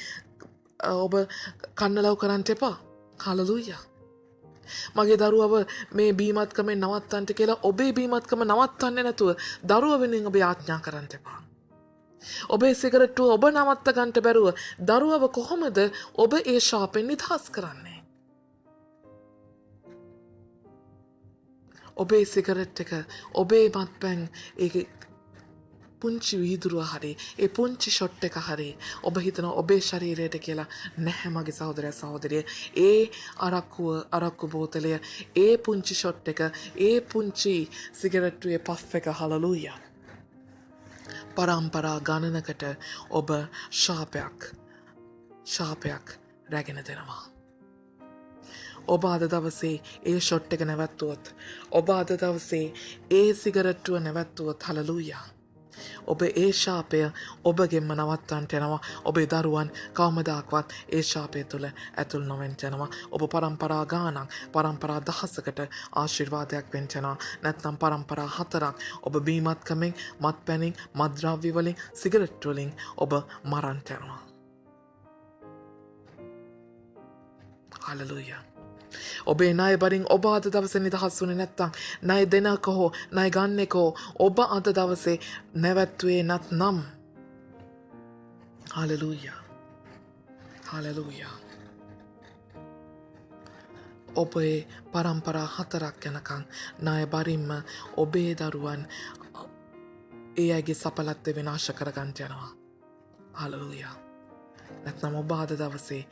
ඔබ කන්නලව් කරන්න එපා හලෙලූයා මගේ දරුවව මේ බීමත්කමෙන් නවත්තන්නට කියලා ඔබේ බීමත්කම නවත්තන්නේ නැතුව දරුවා වෙනුවෙන් ඔබ යාඥා කරන්න එපා ඔබේ සිගරට්ටුව ඔබ නවත්ත ගන්නට බැරුව දරුවව කොහොමද ඔබ ඒ ශාපෙන් නිදහස් කරන්නේ ඔබේ සිගරට් එක ඔබේ මත්පැන් ඒ පුංචි වීදුරුව හරි ඒ පුංචි ෂොට් එක හරි ඔබ හිතනවා ඔබේ ශරීරයට කියලා නැහැ මගේ සහෝදරයා සහෝදරිය ඒ අරක්කු බෝතලය ඒ පුංචි ෂොට් එක ඒ පුංචි සිගරට්ටුවේ පෆ් එක හලෙලූයා පරම්පරා ගණනකට ඔබ ශාපයක් රැගෙන දෙනවා ඔබ අද දවසේ ඒ ෂොට් එක නැවැත්තුවොත් ඔබ අද දවසේ ඒ සිගරට්ටුව නැවැත්තුවොත් හලෙලූයා ඔබ ඒ ශාපය ඔබගෙන්ම නවත්තන්නට යනවා ඔබේ දරුවන් කවමදාක්වත් ඒ ශාපය තුළ ඇතුල් නොවෙන්න යනවා ඔබ පරම්පරා ගානක් පරම්පරා දහසකට ආශිර්වාදයක් වෙන්න යනවා නැත්නම් පරම්පරා 4ක් ඔබ බීමත්කමෙන් මත්පැනින් මත්ද්‍රව්‍ය වලින් සිගරට් වලින් ඔබ මරන්නට යනවා හලෙලූයා ඔබේ ණය බරින් ඔබ අද දවසේ නිදහස් වුණේ නැත්නම් ණය දෙනක හෝ ණය ගන්නෙක හෝ ඔබ අද දවසේ නැවැත්තුවේ නැත්නම් හලෙලූයා හලෙලූයා ඔබේ පරම්පරා 4ක් යනකම් ණය බරින්ම ඔබේ දරුවන් ඒ අයගේ සපලත්වය විනාශ කරගන්න යනවා හලෙලූයා නැත්නම් ඔබ අද දවසේ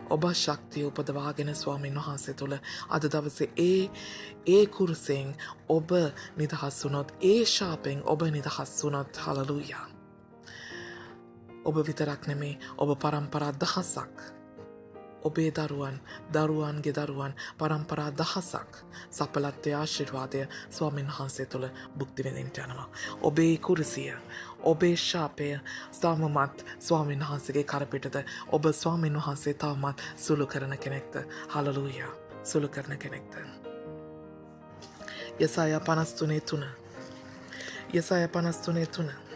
ඔබ ශක්තිය උපදවාගෙන ස්වාමීන් වහන්සේ තුළ අද දවසේ ඒ කුරුසෙන් ඔබ නිදහස් වුණොත් ඒ ශාපෙන් ඔබ නිදහස් වුණොත් හලෙලූයා ඔබ විතරක් නෙමේ ඔබ පරම්පරා දහසක් ඔබේ දරුවන්ගේ දරුවන් පරම්පරා දහසක් සපලත්වය ආශිර්වාදය ස්වාමීන් වහන්සේ තුළ භුක්ති විඳින්නට යනවා ඔබේ කුරුසිය ඔබේ ශාපය සමමත් ස්වාමීන් වහන්සේගේ කරපිටද ඔබ ස්වාමීන් වහන්සේ තවමත් සුළු කරන කෙනෙක්ද හලෙලූයා සුළු කරන කෙනෙක්ද යසායා 53:3 යසායා 53:3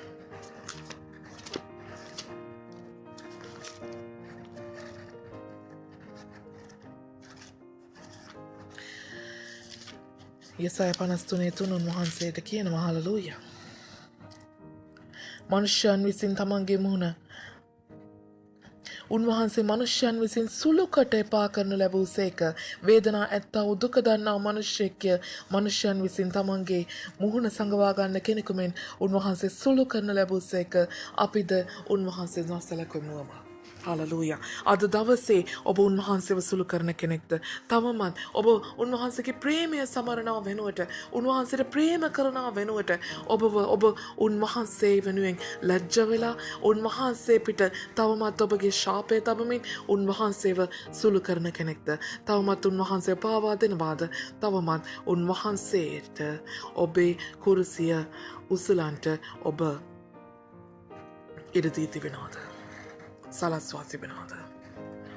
යසායා 53:3 උන්වහන්සේට කියනවා හලෙලූයා මනුෂ්‍යයන් විසින් තමන්ගේ මුහුණ උන්වහන්සේ මනුෂ්‍යයන් විසින් සුළුකට එපා කරනු ලැබූසේක වේදනා ඇත්තා වූ දුක දන්නා මනුෂ්‍යෙක්ය මනුෂ්‍යයන් විසින් තමන්ගේ මුහුණ සඟවා ගන්න කෙනෙකු මෙන් උන්වහන්සේ සුළු කරනු ලැබූසේක අපිද උන්වහන්සේ නොසලකුමුවම හලලූයා. අද දවසේ ඔබ උන්වහන්සේව සුළු කරන කෙනෙක්ද? තවමත් ඔබ උන්වහන්සේගේ ප්‍රේමය සමරනවා වෙනුවට, උන්වහන්සේට ප්‍රේම කරනවා වෙනුවට ඔබ උන්වහන්සේ වෙනුවෙන් ලැජ්ජ වෙලා උන්වහන්සේ පිට තවමත් ඔබගේ ශාපය තබමින් උන්වහන්සේව සුළු කරන කෙනෙක්ද? තවමත් උන්වහන්සේ පාවා දෙනවාද? තවමත් උන්වහන්සේට ඔබේ කුරුසිය උසුලන්ට ඔබ ඉඩ දී තිබෙනවද? සලස්වා තිබෙනවද?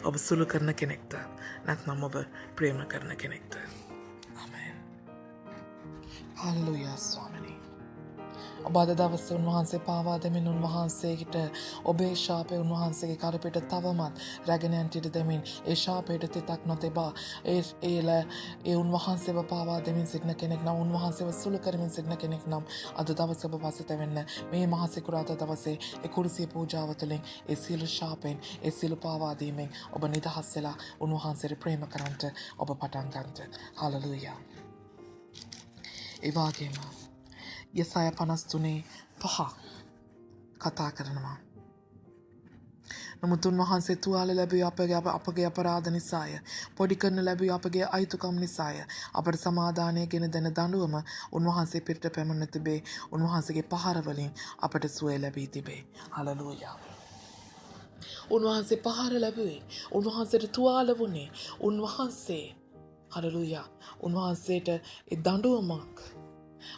ඔබ සුළු කරන කෙනෙක්ද? නැත්නම් ඔබ ප්‍රේම කරන කෙනෙක්ද? ආමෙන්. හල්ලුයා ස්වාමිනී. ඔබ අද දවසේ උන්වහන්සේ පාවා දෙමින් උන්වහන්සේට ඔබේ ශාපය උන්වහන්සේගේ කරපිට තවමත් රැගෙන යන්නට ඉඩ දෙමින් ඒ ශාපයට තෙතක් නොතෙබා ඒ උන්වහන්සේව පාවා දෙමින් සිටින කෙනෙක් නම් උන්වහන්සේව සුළු කරමින් සිටින කෙනෙක් නම් අද දවසේ ඔබ පසුතැවෙන්න මේ මහා සිකුරාදා දවසේ ඒ කුරුසිය පූජාව තුළින් ඒ සියලු ශාපෙන් ඒ සියලු පාවා දීමෙන් ඔබ නිදහස් වෙලා උන්වහන්සේට ප්‍රේම කරන්නට ඔබ පටන් ගන්නට. හලෙලූයා. ඒ වගේම යසාය 53:5 කතා කරනවා. නමුත් උන්වහන්සේ තුවාල ලැබුවේ අපගේ අපරාධ නිසාය. පොඩි කරන ලැබුවේ අපගේ අයිතුකම් නිසාය. අපට සමාදානය ගෙන දෙන දඬුවම උන්වහන්සේ පිටට පැමුණ තිබේ. උන්වහන්සේගේ පහර වලින් අපට සුවය ලැබී තිබේ. හලෙලූයා. උන්වහන්සේ පහර ලැබුවේ. උන්වහන්සේට තුවාල වුණේ. උන්වහන්සේ හලෙලූයා. උන්වහන්සේට ඒ දඬුවමක්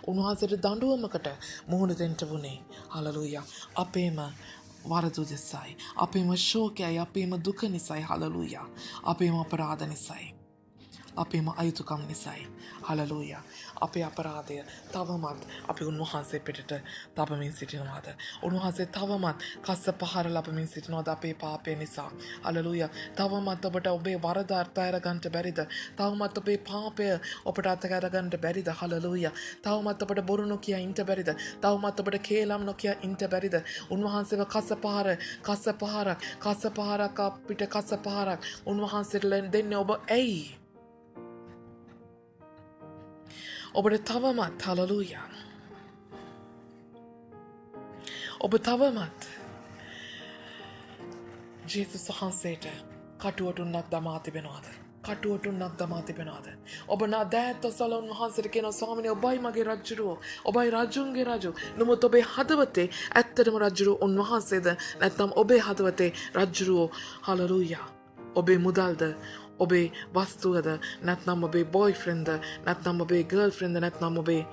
උන්වහන්සේට දඬුවමකට මුහුණ දෙන්න වුණේ. හලෙලූයා. අපේම වරදු දෙසයි. අපේම ශෝකයයි, අපේම දුක නිසයි. හලෙලූයා. අපේම අපරාධ නිසයි. අපේම අයුතුකම් නිසයි. හලෙලූයා. අපේ අපරාධය තවමත් අපි උන්වහන්සේ පිටට තබමින් සිටිනවාද? උන්වහන්සේ තවමත් කස්ස පහර ලබමින් සිටිනවාද අපේ පාපය නිසා? හලෙලූයා. තවමත් ඔබට ඔබේ වරද අත්හැර ගන්නට බැරිද? තවමත් ඔබේ පාපය ඔබට අත්හැර ගන්නට බැරිද? හලෙලූයා. තවමත් ඔබට බොරු නොකිය ඉන්න බැරිද? තවමත් ඔබට කේලම් නොකිය ඉන්න බැරිද? උන්වහන්සේව කස්ස පහරක් අපිට කස්ස පහරක් උන්වහන්සේට දෙන්නේ ඔබ ඇයි? ඔබට තවමත් හලෙලූයා. ඔබ තවමත් ජේසුස් වහන්සේට කටුවටුන්නක් දමා තිබෙනවද? කටුවටුන්නක් දමා තිබෙනවද? ඔබ දෑත් ඔසල උන්වහන්සේට කියනවා ස්වාමිනේ ඔබයි මගේ රජුරෝ. ඔබයි රජුන්ගේ රජු. නමුත් ඔබේ හදවතේ ඇත්තටම රජුරෝ උන්වහන්සේද? නැත්නම් ඔබේ හදවතේ රජුරෝ හලෙලූයා. ඔබේ මුදල්ද? ඔබේ වස්තුවද? නැත්නම් ඔබේ බොයිෆ්‍රෙන්ඩ්ද? නැත්නම් ඔබේ ගර්ල්ෆ්‍රෙන්ඩ්ද? නැත්නම් ඔබේ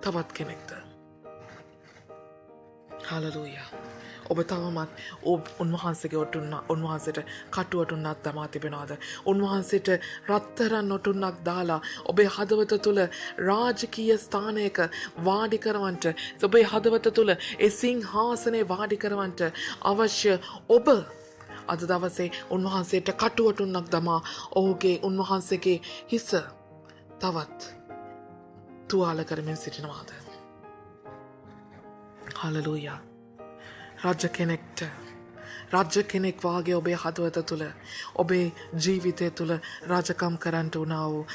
තවත් කෙනෙක්ද? හලෙලූයා. ඔබ තවමත් උන්වහන්සේගේ උන්වහන්සේට කටුවටුන්නක් දමා තිබෙනවද? උන්වහන්සේට රත්තරන් ඔටුන්නක් දාලා ඔබේ හදවත තුළ රාජකීය ස්ථානයක වාඩි කරවන්නට, ඔබේ හදවත තුළ ඒ සිංහාසනේ වාඩි කරවන්නට අවශ්‍ය ඔබ අද දවසේ උන්වහන්සේට කටුවටුන්නක් දමා ඔහුගේ උන්වහන්සේගේ හිස තවත් තුවාල කරමින් සිටිනවාද? හලෙලූයා. රජ කෙනෙක් වාගේ ඔබේ හදවත තුළ ඔබේ ජීවිතය තුළ රජකම් කරන්නට වුණා වූ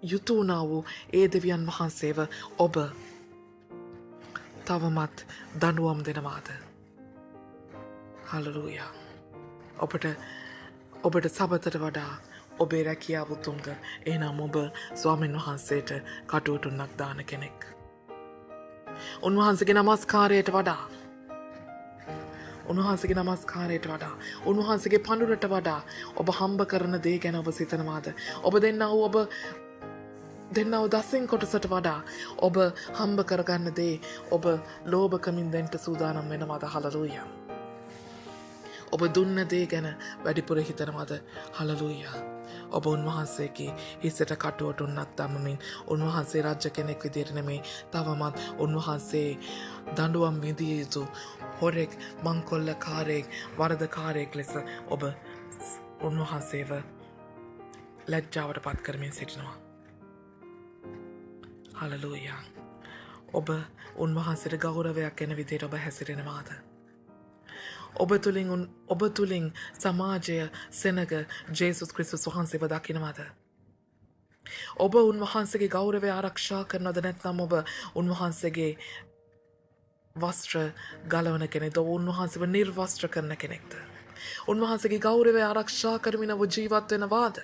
යුතු වුණා වූ ඒ දෙවියන් වහන්සේව ඔබ තවමත් දඬුවම් දෙනවාද? හලෙලූයා. ඔබට සබතට වඩා ඔබේ රැකියාව උතුම්ද? එහෙනම් ඔබ ස්වාමීන් වහන්සේට කටුවටුන්නක් දාන කෙනෙක්. උන්වහන්සේගේ නමස්කාරයට වඩා උන්වහන්සේගේ පඳුරට වඩා ඔබ හම්බ කරන දේ ගැන ඔබ සිතනවාද? ඔබ දෙන්නා වූ දසින් කොටසට වඩා ඔබ හම්බ කරගන්න දේ ඔබ ලෝභකමින් දෙන්න සූදානම් වෙනවද? හලෙලූයා. ඔබ දුන්න දේ ගැන වැඩිපුර හිතනවද? හලෙලූයා. ඔබ උන්වහන්සේගේ හිසට කටුවටුන්නක් දමමින් උන්වහන්සේ රජ කෙනෙක් විදියට නෙමෙයි, තවමත් උන්වහන්සේ දඬුවම් විඳිය යුතු හොරෙක්, මංකොල්ලකාරයෙක්, වරදකාරයෙක් ලෙස ඔබ උන්වහන්සේව ලැජ්ජාවට පත් කරමින් සිටිනවා. හලෙලූයා. ඔබ උන්වහන්සේට ගෞරවයක් ගැන විදියට ඔබ හැසිරෙනවාද? ඔබ තුළින් සමාජය සෙනග ජේසුස් ක්‍රිස්තුස් වහන්සේව දකිනවද? ඔබ උන්වහන්සේගේ ගෞරවය ආරක්ෂා කරනවද? නැත්නම් ඔබ උන්වහන්සේගේ වස්ත්‍ර ගලවන කෙනෙක්ද? ඔබ උන්වහන්සේව නිර්වස්ත්‍ර කරන කෙනෙක්ද? උන්වහන්සේගේ ගෞරවය ආරක්ෂා කරමින් ඔබ ජීවත් වෙනවාද?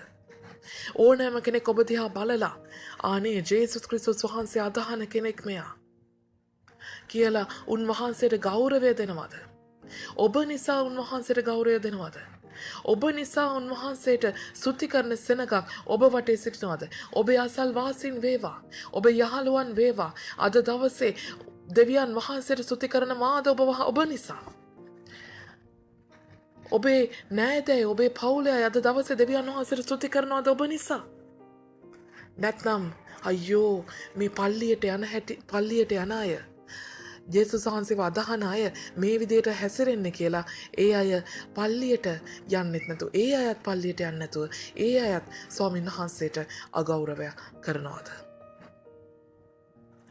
ඕනෑම කෙනෙක් ඔබ දිහා බලලා අනේ ජේසුස් ක්‍රිස්තුස් වහන්සේ අදහන කෙනෙක් මෙයා කියලා උන්වහන්සේට ගෞරවය දෙනවද? ඔබ නිසා උන්වහන්සේට ගෞරවය දෙනවද? ඔබ නිසා උන්වහන්සේට ස්තුති කරන සෙනගක් ඔබ වටේ සිටිනවද? ඔබේ අසල්වාසීන් වේවා, ඔබේ යහළුවන් වේවා. අද දවසේ දෙවියන් වහන්සේට ස්තුති කරන මාද ඔබ නිසා. ඔබේ නෑදෑයෝ, ඔබේ පවුලේ අද දවසේ දෙවියන් වහන්සේට ස්තුති කරනවද ඔබ නිසා? නැත්නම් අයියෝ මේ පල්ලියට යන අය ජේසුස් වහන්සේව අදහන අය මේ විදිහට හැසිරෙන්න කියලා ඒ අය පල්ලියට යන්නෙත් නැතුව, ඒ අයත් පල්ලියට යන්නේ නැතුව, ඒ අයත් ස්වාමීන් වහන්සේට අගෞරවය කරනවද?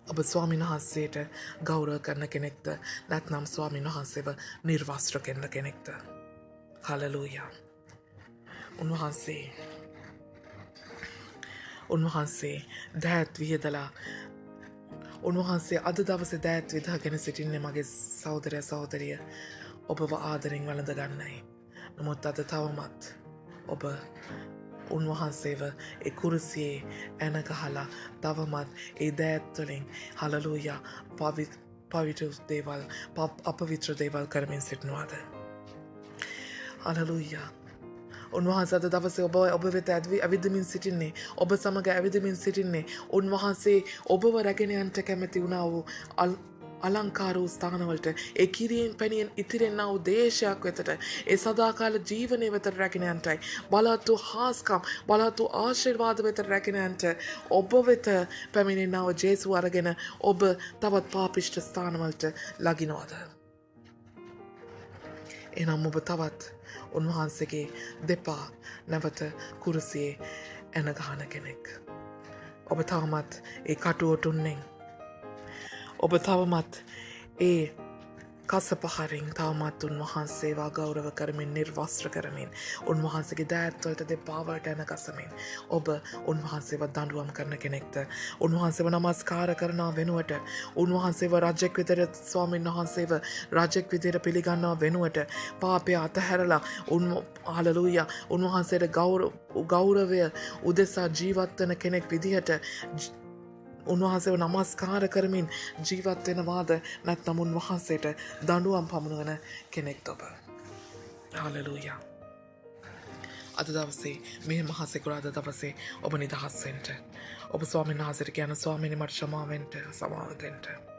ඔබ ස්වාමීන් වහන්සේට ගෞරව කරන කෙනෙක්ද? නැත්නම් ස්වාමීන් වහන්සේව නිර්වස්ත්‍ර කරන කෙනෙක්ද? හලෙලූයා. උන්වහන්සේ දෑත් වියදලා උන්වහන්සේ අද දවසේ දෑත් විදාගෙන සිටින්නේ මගේ සහෝදරය සහෝදරිය ඔබව ආදරෙන් වළඳ ගන්නයි. නමුත් අද තවමත් ඔබ උන්වහන්සේව ඒ කුරුසියේ ඇන ගහලා තවමත් ඒ දෑත් වලින් හලෙලූයා අපවිත්‍ර දේවල් කරමින් සිටිනවාද? හලෙලූයා. උන්වහන්සේ අද දවසේ ඔබ වෙත ඇවිදමින් සිටින්නේ, ඔබ සමග ඇවිදමින් සිටින්නේ උන්වහන්සේ ඔබව රැගෙන යන්නට කැමති වුණා වූ අලංකාර වූ ස්ථානවලට, ඒ කිරියෙන් පැනියෙන් ඉතිරෙන්නා වූ දේශයක් වෙතට, ඒ සදාකාල ජීවනය වෙතට රැගෙන යන්නටයි, බලවත් වූ හාස්කම්, බලවත් වූ ආශිර්වාද වෙතට රැගෙන යන්නට ඔබ වෙත පැමිණෙනා වූ ජේසුස් අරගෙන ඔබ තවත් පාපිෂ්ඨ ස්ථානවලට ලගිනවද? එනම් ඔබ තවත් උන්වහන්සේගේ දෙපා නැවත කුරුසියේ ඇන ගහන කෙනෙක්. ඔබ තවමත් ඒ කටුවටුන්නෙන්, ඔබ තවමත් ඒ කසපහරින් තවමත් උන්වහන්සේව ගෞරව කරමින්, නිර්වස්ත්‍ර කරමින්, උන්වහන්සේගේ දෑත්වලට දෙපාවලට ඇන ගසමින් ඔබ උන්වහන්සේව දඬුවම් කරන කෙනෙක්ද? උන්වහන්සේව නමස්කාර කරනවා වෙනුවට, උන්වහන්සේව රජෙක් විදිහට, ස්වාමීන් වහන්සේව රජෙක් විදිහට පිළිගන්නවා වෙනුවට පාපය අතහැරලා හලෙලූයා උන්වහන්සේට ගෞරවය උදෙසා ජීවත් වෙන කෙනෙක් විදිහට උන්වහන්සේව නමස්කාර කරමින් ජීවත් වෙනවාද? නැත්නම් උන්වහන්සේට දඬුවම් පමුණුවන කෙනෙක්ද ඔබ? හලෙලූයා. අද දවසේ මේ මහා සිකුරාදා දවසේ ඔබ නිදහස් වෙන්න. ඔබ ස්වාමීන් වහන්සේට කියන ස්වාමීනි මට සමාව දෙන්න.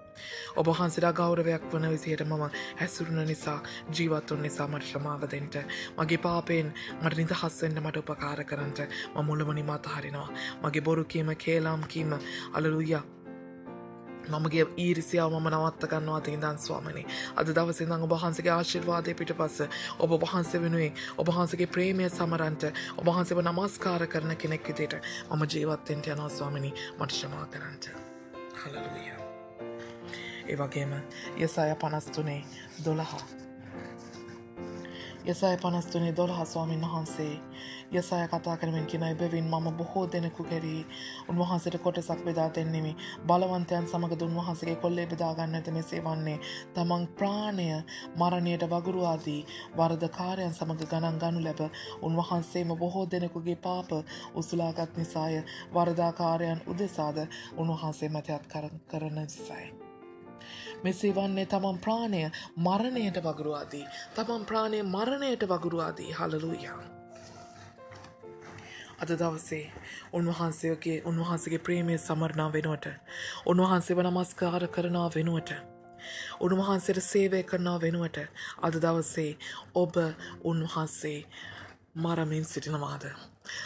ඔබ වහන්සේලා ගෞරවයක් වන විදිහට මම හැසිරුණ නිසා, ජීවත් වුන නිසා මට ක්ෂමාව දෙන්න. මගේ පාපයෙන් මට නිදහස් වෙන්න මට උපකාර කරන්න. මම මුළුමනින්ම අතහරිනවා මගේ බොරු කීම, කේලම් කීම. හලෙලූයා. මමගේ ඊර්ෂ්‍යාව මම නවත්ත ගන්නවා තින්දන් ස්වාමීනි. අද දවසේ ඉඳන් ඔබ වහන්සේගේ ආශිර්වාදයේ පිටපස්ස ඔබ වහන්සේ වෙනුවෙන් ඔබ වහන්සේගේ ප්‍රේමය සමරන්ට, ඔබ වහන්සේව නමස්කාර කරන කෙනෙක් විදිහට මම ජීවත් වෙන්න යනවා ස්වාමීනි. මට ක්ෂමා කරන්න. හලෙලූයා. ඒ වගේම යෙසායා 53:12 යෙසායා 53:12 ස්වාමීන් වහන්සේ යෙසායා කතා කරමින් කියන එබැවින් මම බොහෝ දෙනෙකු කෙරෙහි උන්වහන්සේට කොටසක් බෙදා දෙන්නෙමි. බලවන්තයන් සමග උන්වහන්සේගේ කොල්ලේ බෙදා ගන්නට මෙසේ වන්නේ තමන් ප්‍රාණය මරණයට වගුරුවා දී වරදකාරයන් සමග ගණන් ගනු ලැබ උන්වහන්සේම බොහෝ දෙනෙකුගේ පාප උසුලාගත් නිසාය. වරදාකාරයන් උදෙසාද උන්වහන්සේ මතයත් කරන නිසායි. මෙසේ වන්නේ තමන් ප්‍රාණය මරණයට වගුරුවා දී, තමන් ප්‍රාණය මරණයට වගුරුවා දී. හලෙලූයා. අද දවසේ උන්වහන්සේගේ ප්‍රේමය සමරනා වෙනුවට, උන්වහන්සේව නමස්කාර කරනවා වෙනුවට, උන්වහන්සේට සේවය කරනවා වෙනුවට අද දවසේ ඔබ උන්වහන්සේ මරමින් සිටිනවාද?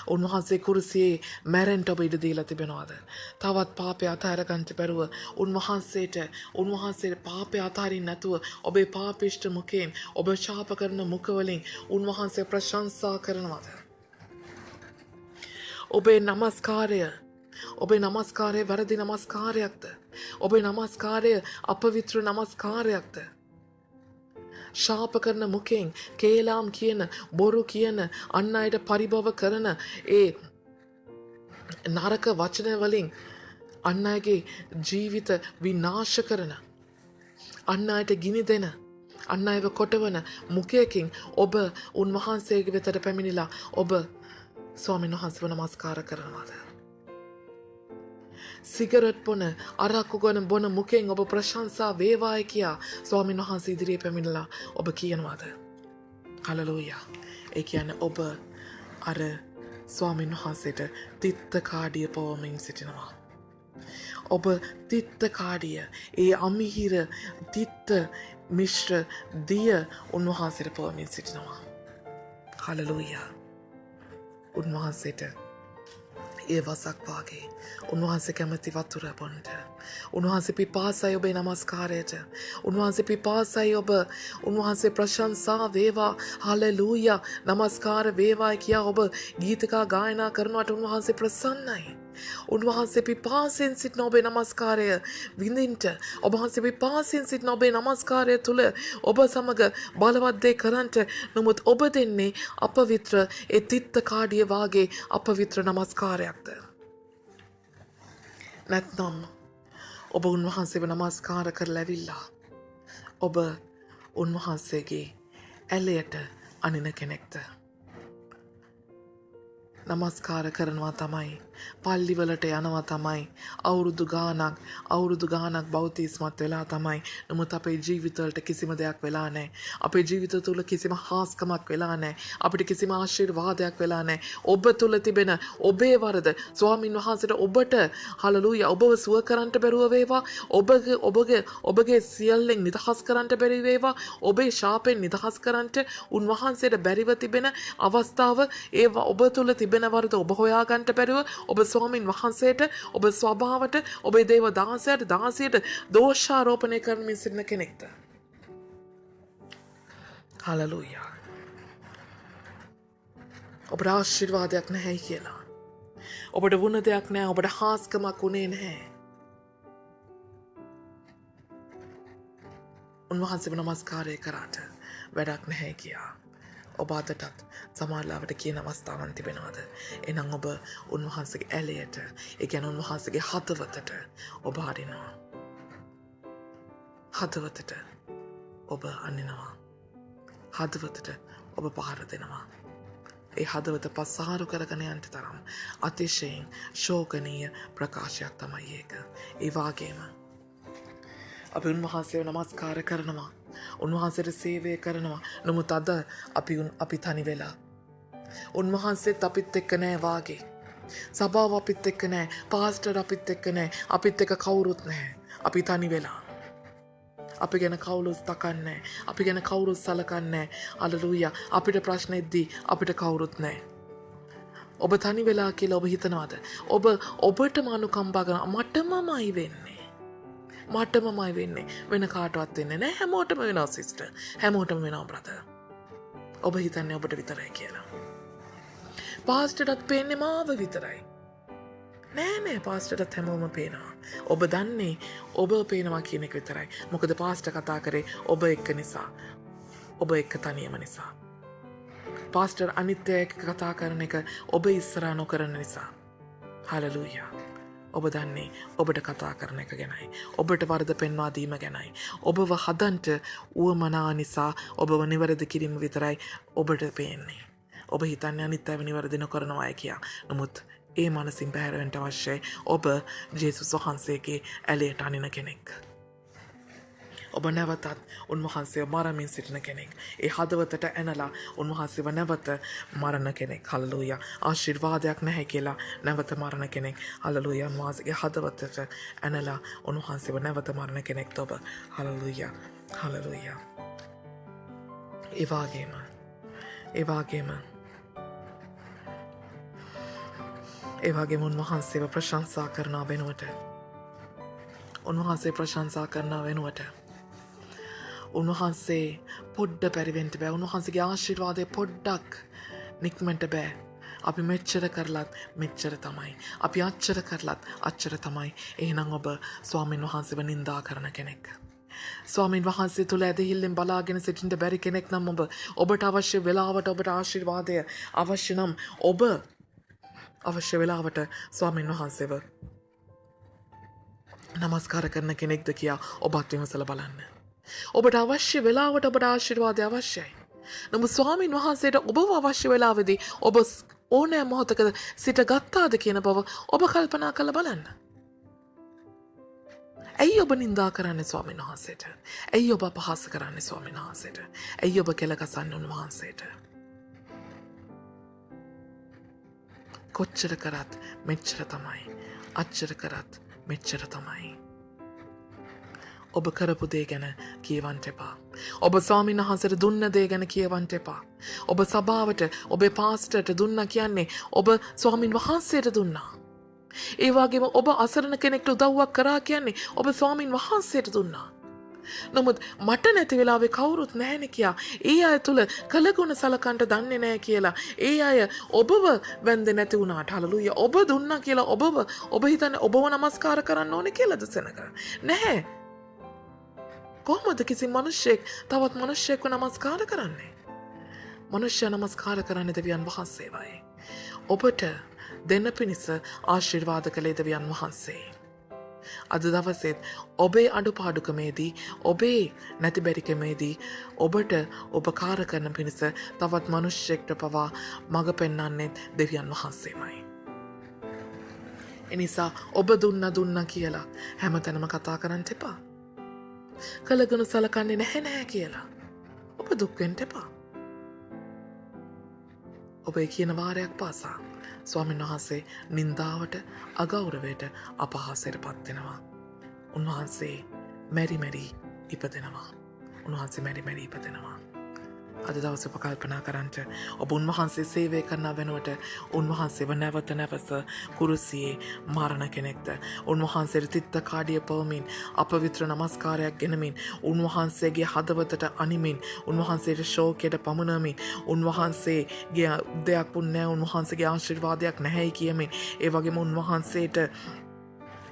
උන්වහන්සේ කුරුසියේ මැරෙන්ට ඔබ ඉඩ දීලා තිබෙනවාද? තවත් පාපය අතහැරගන්න බැරුව උන්වහන්සේට පාපය අතහරින්න නැතුව ඔබේ පාපිෂ්ඨ මුඛයෙන්, ඔබ ශාප කරන මුඛවලින් උන්වහන්සේ ප්‍රශංසා කරනවාද? ඔබේ නමස්කාරය වැරදි නමස්කාරයක්ද? ඔබේ නමස්කාරය අපවිත්‍ර නමස්කාරයක්ද? ශාප කරන මුඛයෙන්, කේලාම් කියන, බොරු කියන, අන් අයට පරිභව කරන ඒ නරක වචන වලින් අන් අයගේ ජීවිත විනාශ කරන, අන් අයට ගිනි දෙන, අන්න අයව කොටවන මුඛයකින් ඔබ උන්වහන්සේගේ වෙතට පැමිණිලා ඔබ ස්වාමීන් වහන්සේව නමස්කාර කරනවාද? සිගරට් බොන අරක්කු බොන මුඛයෙන් ඔබ ප්‍රශංසා වේවායි කියා ස්වාමීන් වහන්සේ ඉදිරියේ පැමිණලා ඔබ කියනවාද? හලලූයා. ඒ කියන්නේ ඔබ අර ස්වාමීන් වහන්සේට තිත්ත කාඩිය පවමින් සිටිනවා. ඔබ තිත්ත කාඩිය ඒ අමිහිර තිත්ත මිශ්‍ර දිය උන්වහන්සේට පවමින් සිටිනවා. හලලූයා. උන්වහන්සේට ඒ වසක් වාගේ උන්වහන්සේ කැමති වතුර බොන්ට. උන්වහන්සේ පිපාසයි ඔබේ නමස්කාරයට. උන්වහන්සේ පිපාසයි ඔබ උන්වහන්සේ ප්‍රශංසා වේවා හලෙලූයා නමස්කාර වේවායි කියා ඔබ ගීතකා ගායනා කරනවට උන්වහන්සේ ප්‍රසන්නයි. උන්වහන්සේ පිපාසයෙන් සිටින ඔබේ නමස්කාරය විඳින්ට ඔබ වහන්සේ පිපාසයෙන් සිටින ඔබේ නමස්කාරය තුළ ඔබ සමග බලවත් දේ කරන්ට. නමුත් ඔබ දෙන්නේ අපවිත්‍ර ඒ තිත්ත කාඩිය වාගේ අපවිත්‍ර නමස්කාරයක්ද? නැත්නම් ඔබ උන්වහන්සේව නමස්කාර කරලා ඇවිල්ලා ඔබ උන්වහන්සේගේ ඇලයට අනින කෙනෙක්ද? නමස්කාර කරනවා තමයි, පල්ලිවලට යනවා තමයි, අවුරුදු ගානක් බෞතිස්මත් වෙලා තමයි. නමුත් අපේ ජීවිතවලට කිසිම දෙයක් වෙලා නැහැ. අපේ ජීවිත තුළ කිසිම හාස්කමක් වෙලා නැහැ. අපිට කිසිම ආශිර්වාදයක් වෙලා නැහැ. ඔබ තුළ තිබෙන ඔබේ වරද ස්වාමින් වහන්සේට ඔබට හලලූයා ඔබව සුව කරන්නට බැරුව වේවා. ඔබගේ සියල්ලෙන් නිදහස් කරන්නට බැරි වේවා. ඔබේ ශාපෙන් නිදහස් කරන්නට උන්වහන්සේට බැරිව තිබෙන අවස්ථාව ඒවා ඔබ තුළ තිබෙන වරද ඔබ හොයාගන්නට බැරිව ඔබ ස්වාමින් වහන්සේට ඔබ ස්වභාවට ඔබේ දේව දාසියට දෝෂාරෝපණය කරමින් සිටින කෙනෙක්ද? හලලූයා. ඔබට ආශිර්වාදයක් නැහැ කියලා. ඔබට වුණ දෙයක් නැහැ. ඔබට හාස්කමක් උනේ නැහැ. උන්වහන්සේව නමස්කාරය කරාට වැඩක් නැහැ කියා ඔබ අදටත් සමහරවිට කියන අවස්ථාවන් තිබෙනවද? එහෙනම් ඔබ උන්වහන්සේගේ ඇලයට, ඒ කියන්නේ උන්වහන්සේගේ හදවතට ඔබ හරිනවා. හදවතට ඔබ අනිනවා. හදවතට ඔබ පහර දෙනවා. ඒ හදවත පස්සාරු කරගෙන යන්න තරම් අතිශයින් ශෝකනීය ප්‍රකාශයක් තමයි ඒක. ඒ වගේම අපි උන්වහන්සේව නමස්කාර කරනවා. උන්වහන්සේට සේවය කරනවා. නමුත් අද අපි තනි වෙලා. උන්වහන්සේත් අපිත් එක්ක නෑ වාගේ. සභාව අපිත් එක්ක නෑ. පාස්ටර් අපිත් එක්ක නෑ. අපිත් එක්ක කවුරුත් නෑ. අපි තනි වෙලා. අපි ගැන කවුරුත් තකන්නේ. අපි ගැන කවුරුත් සලකන්නේ. හලෙලූයා. අපිට ප්‍රශ්න එද්දී අපිට කවුරුත් නෑ. ඔබ තනි වෙලා කියලා ඔබ හිතනවාද? ඔබටම අනුකම්පා කරන මටමමයි වෙන්නේ. මටමමයි වෙන්නේ. වෙන කාටවත් වෙන්නේ නැහැ. හැමෝටම වෙනවා සිස්ටර්. හැමෝටම වෙනවා බ්‍රදර්. ඔබ හිතන්නේ ඔබට විතරයි කියලා. පාස්ටර්ටත් පේන්නේ මාව විතරයි. නෑ පාස්ටර්ටත් හැමෝම පේනවා. ඔබ දන්නේ ඔබ පේනවා කියන එක විතරයි. මොකද පාස්ටර් කතා කරේ ඔබ එක්ක නිසා. ඔබ එක්ක තනියම නිසා. පාස්ටර් අනිත් එක්ක කතා කරන එක ඔබ ඉස්සරහා නොකරන නිසා. හලෙලූයා. ඔබ දන්නේ ඔබට කතා කරන එක ගැනයි. ඔබට වරද පෙන්වා දීම ගැනයි. ඔබව හදන්ට උවමනා නිසා ඔබව නිවැරදි කිරීම විතරයි ඔබට පේන්නේ. ඔබ හිතන්නේ අනිත් අයව නිවැරදි නොකරනවායි කියා. නමුත් ඒ මනසින් බැහැරවෙන්න අවශ්‍යයි ඔබ ජේසුස් වහන්සේගේ ඇලයට අනින කෙනෙක්. ඔබ නැවතත් උන්වහන්සේව මරමින් සිටින කෙනෙක්. ඒ හදවතට ඇනලා උන්වහන්සේව නැවත මරණ කෙනෙක්. හලෙලූයා. ආශිර්වාදයක් නැහැ කියලා නැවත මරණ කෙනෙක්. හලෙලූයා. උන්වහන්සේගේ හදවතට ඇනලා උන්වහන්සේව නැවත මරණ කෙනෙක් ඔබ. හලෙලූයා. හලෙලූයා. ඒ වගේම උන්වහන්සේව ප්‍රශංසා කරනා වෙනුවට උන්වහන්සේ පොඩ්ඩ පැරිවෙන්ට බෑ. උන්වහන්සේගේ ආශිර්වාදය පොඩ්ඩක් නික්මට බෑ. අපි මෙච්චර කරලත් මෙච්චර තමයි. අපි අච්චර කරලත් අච්චර තමයි. එහෙනම් ඔබ ස්වාමීන් වහන්සේව නින්දා කරන කෙනෙක්. ස්වාමීන් වහන්සේ තුළ ඇදහිල්ලෙන් බලාගෙන සිටින්න බැරි කෙනෙක් නම් ඔබට අවශ්‍ය වෙලාවට ඔබට ආශිර්වාදය අවශ්‍ය නම් ඔබ අවශ්‍ය වෙලාවට ස්වාමීන් වහන්සේව නමස්කාර කරන කෙනෙක්ද කියා ඔබත් විමසලා බලන්න. ඔබට අවශ්‍ය වෙලාවට ඔබට ආශිර්වාදය අවශ්‍යයි. නමුත් ස්වාමින් වහන්සේට ඔබව අවශ්‍ය වෙලාවේදී ඔබ ඕනෑ මොහොතක සිට ගත්තාද කියන බව ඔබ කල්පනා කරලා බලන්න. ඇයි ඔබ නින්දා කරන්නේ ස්වාමීන් වහන්සේට? ඇයි ඔබ අපහාස කරන්නේ ස්වාමීන් වහන්සේට? ඇයි ඔබ කෙලගසන්නේ උන්වහන්සේට? කොච්චර කරත් මෙච්චර තමයි. අච්චර කරත් මෙච්චර තමයි. ඔබ කරපු දේ ගැන කියවන්න එපා. ඔබ ස්වාමීන් වහන්සේට දුන්න දේ ගැන කියවන්න එපා. ඔබ සභාවට ඔබේ පාස්ටර්ට දුන්නා කියන්නේ ඔබ ස්වාමීන් වහන්සේට දුන්නා. ඒ වගේම ඔබ අසරණ කෙනෙක්ට උදව්වක් කරා කියන්නේ ඔබ ස්වාමීන් වහන්සේට දුන්නා. නමුත් මට නැති වෙලාවේ කවුරුත් නැහැනේ කියා ඒ අය තුල කළගුණ සලකන්න දන්නේ නැහැ කියලා ඒ අය ඔබව වැන්දේ නැති වුණාට හලලුයා ඔබ දුන්නා කියලා ඔබ හිතන්නේ ඔබව නමස්කාර කරන්න ඕනේ කියලාද සෙනග? නැහැ. කොහොමද කිසි මිනිහෙක් තවත් මිනිහෙක්ව නමස්කාර කරන්නේ? මිනිස්සයා නමස්කාර කරන්නේ දෙවියන් වහන්සේවයි. ඔබට දෙන්න පිණිස ආශිර්වාද කළේ දෙවියන් වහන්සේ. අද දවසේත් ඔබේ අඩුපාඩුකමේදී ඔබේ නැති බැරිකමේදී ඔබට උපකාර කරන පිණිස තවත් මිනිහෙක්ට පවා මඟ පෙන්වන්නේ දෙවියන් වහන්සේමයි. එනිසා ඔබ දුන්නා කියලා හැමතැනම කතා කරන්න එපා. කළගුණ සලකන්නේ නැහැ කියලා ඔබ දුක් වෙන්න එපා. ඔබේ කියන වාරයක් පාසා ස්වාමීන් වහන්සේ නින්දාවට අගෞරවයට අපහාසයට පත් වෙනවා. උන්වහන්සේ මෙරි ඉපදෙනවා. උන්වහන්සේ මෙරි ඉපදෙනවා. අද දවසේ ඔබ කල්පනා කරන්ට ඔබ උන්වහන්සේ සේවය කරන වෙනුවට උන්වහන්සේව නැවත කුරුසියේ මරණ කෙනෙක්ද? උන්වහන්සේට තිත්ත කාඩිය පවමින් අපවිත්‍ර නමස්කාරයක් ගෙනමින් උන්වහන්සේගේ හදවතට අනිමින් උන්වහන්සේට ශෝකයට පමුණමින් උන්වහන්සේගේ දෙයක් පුන්නේ උන්වහන්සේගේ ආශිර්වාදයක් නැහැයි කියමින් ඒ වගේම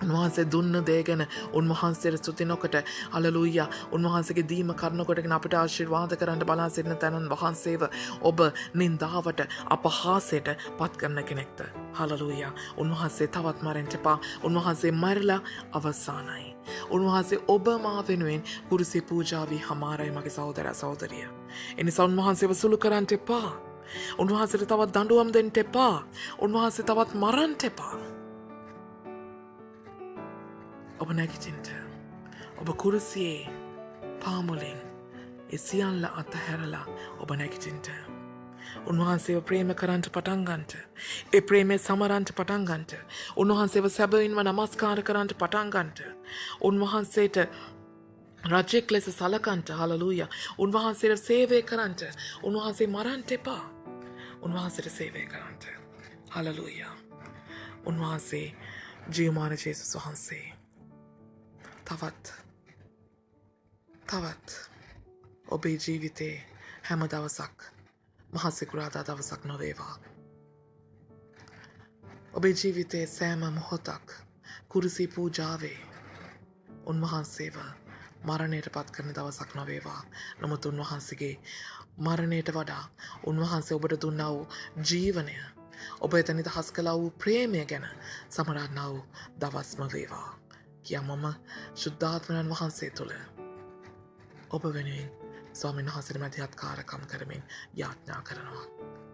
උන්වහන්සේ දුන්න දේ ගැන උන්වහන්සේට ස්තුති නොකොට හලෙලූයා උන්වහන්සේගේ දීම කරනකොටගෙන අපිට ආශිර්වාද කරන්න බලා සිටින තැනන් වහන්සේව ඔබ නින්දාවට අපහාසයට පත් කරන කෙනෙක්ද? හලෙලූයා උන්වහන්සේ තවත් මරෙන්න එපා. උන්වහන්සේ මරලා අවසానයි. උන්වහන්සේ ඔබ මා වෙනුවෙන් කුරුසි පූජාවී හමාරයි මගේ සහෝදර සහෝදරිය. එනිසා උන්වහන්සේව සුළු කරන්න එපා. උන්වහන්සේට තවත් දඬුවම් දෙන්න එපා. උන්වහන්සේ තවත් මරන්න එපා. ඔබ නැගිටින්ට ඔබ කුරුසියේ පාමුලින් ඒ සියල්ල අතහැරලා ඔබ නැගිටින්ට උන්වහන්සේව ප්‍රේම කරන්ට පටන්ගන්ට ඒ ප්‍රේමේ සමරන්ට පටන්ගන්ට උන්වහන්සේව සැබවින්ම නමස්කාර කරන්ට පටන්ගන්ට උන්වහන්සේට රජෙක් ලෙස සලකන්ට හලලූයා උන්වහන්සේට සේවය කරන්ට උන්වහන්සේ මරන්ට එපා. උන්වහන්සේට සේවය කරන්ට හලලූයා උන්වහන්සේ ජීවමාන ජේසුස් වහන්සේ තවත් ඔබේ ජීවිතේ හැම දවසක් මහසිකුරාදා දවසක් නොවේවා. ඔබේ ජීවිතේ සෑම මොහොතක් කුරුසි පූජාවේ උන්වහන්සේව මරණයට පත් කරන දවසක් නොවේවා. නමුත් උන්වහන්සේගේ මරණයට වඩා උන්වහන්සේ ඔබට දුන්නා වූ ජීවනය ඔබ එතන නිදහස් කළා වූ ප්‍රේමය ගැන සමරන්නා වූ දවස්ම වේවා. කියා මම ශුද්ධාත්මයන් වහන්සේ තුළ ඔබ වෙනුවෙන් ස්වාමීන් වහන්සේට මැදිහත්කාරකම් කරමින් යාඥා කරනවා.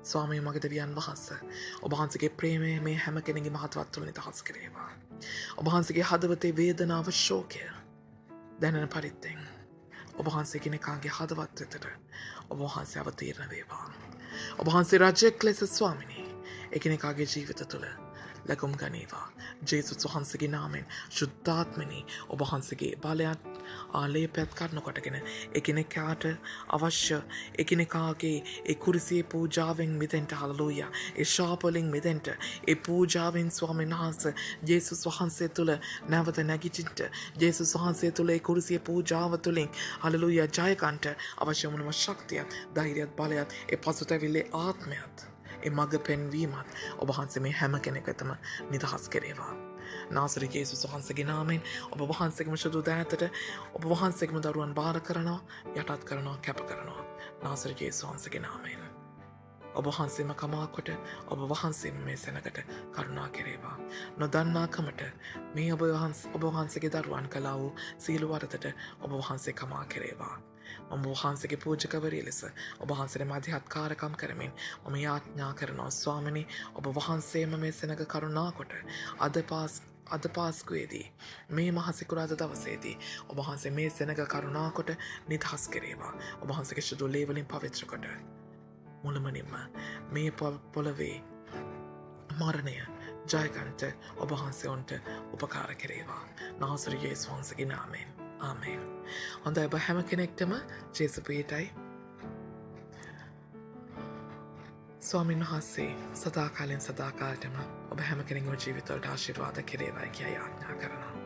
ස්වාමී මගේ දෙවියන් වහන්සේ ඔබ වහන්සේගේ ප්‍රේමය මේ හැම කෙනෙකුගේ මහත්වත් තුළ නිදහස් කරේවා. ඔබ වහන්සේගේ හදවතේ වේදනාව ශෝකය දැනෙන පරිද්දෙන් ඔබ වහන්සේ කෙනෙකුගේ හදවත් වෙතට ඔබ වහන්සේ අවතීර්ණ වේවා. ඔබ වහන්සේ රාජ්‍යයක් ලෙස ස්වාමිනේ එකිනෙකාගේ ජීවිත තුළ ලැබුම් ගනීවා. ජේසුස් වහන්සේගේ නාමයෙන් ශුද්ධාත්මනි ඔබ වහන්සේගේ බලයත් ආලේපයත් කරනකොටගෙන එකිනෙකාට අවශ්‍ය එකිනෙකාගේ ඒ කුරුසියේ පූජාවෙන් මිදෙන්ට හලලූයා. ඒ ශාපවලින් මිදෙන්ට ඒ පූජාවෙන් ස්වාමීන් වහන්සේ ජේසුස් වහන්සේ තුළ නැවත නැගිටින්ට ජේසුස් වහන්සේ තුළ ඒ කුරුසියේ පූජාව තුළින් හලලූයා ජයකන්ට අවශ්‍ය වන ශක්තියත් ධෛර්යයත් බලයත් ඒ පසුතැවිල්ලේ ආත්මයත් ඒ මඟ පෙන්වීමත් ඔබ වහන්සේ මේ හැම කෙනෙකුටම නිදහස් කරේවා. නාසරේ යේසුස් වහන්සේගේ නාමයෙන් ඔබ වහන්සේගේම සුදු දෑතට ඔබ වහන්සේගේම දරුවන් බාර කරනවා, යටත් කරනවා, කැප කරනවා. නාසරේ යේසුස් වහන්සේගේ නාමයෙන්. ඔබ වහන්සේම කමාකොට ඔබ වහන්සේම මේ සෙනගට කරුණා කෙරේවා. නොදන්නාකමට මේ ඔබ වහන්සගේ දරුවන් කලා වූ සීලු වරතට ඔබ වහන්සේ කමා කෙරේවා. මම වහන්සගේ පූජකවරී ලෙස ඔබ වහන්සේට මධ්‍යහත්කාරකම් කරමින් මම යාඥා කරනවා ස්වාමිනී ඔබ වහන්සේම මේ සෙනග කරුණාකොට අද පාස්කුවේදී මේ මහසිකුරාද දවසේදී ඔබ වහන්සේ මේ සෙනග කරුණාකොට නිදහස් කෙරේවා. ඔබ වහන්සේගේ ශුද්ධ ලේවලින් පවිත්‍රකොට මුළුමනින්ම මේ පොළවේ මරණය ජයගන්ට ඔබ වහන්සේ ඔන්ට උපකාර කෙරේවා. නාසර යේසුස් වහන්සේගේ නාමයෙන්. ආමේන්. හොඳයි ඔබ හැම කෙනෙක්ටම ජේසුපීටයි ස්වාමීන් වහන්සේ සදාකාලෙන් සදාකාලටම ඔබ හැම කෙනෙකුගේ ජීවිතවලට ආශිර්වාද කෙරේවා කියලා යාඥා කරනවා.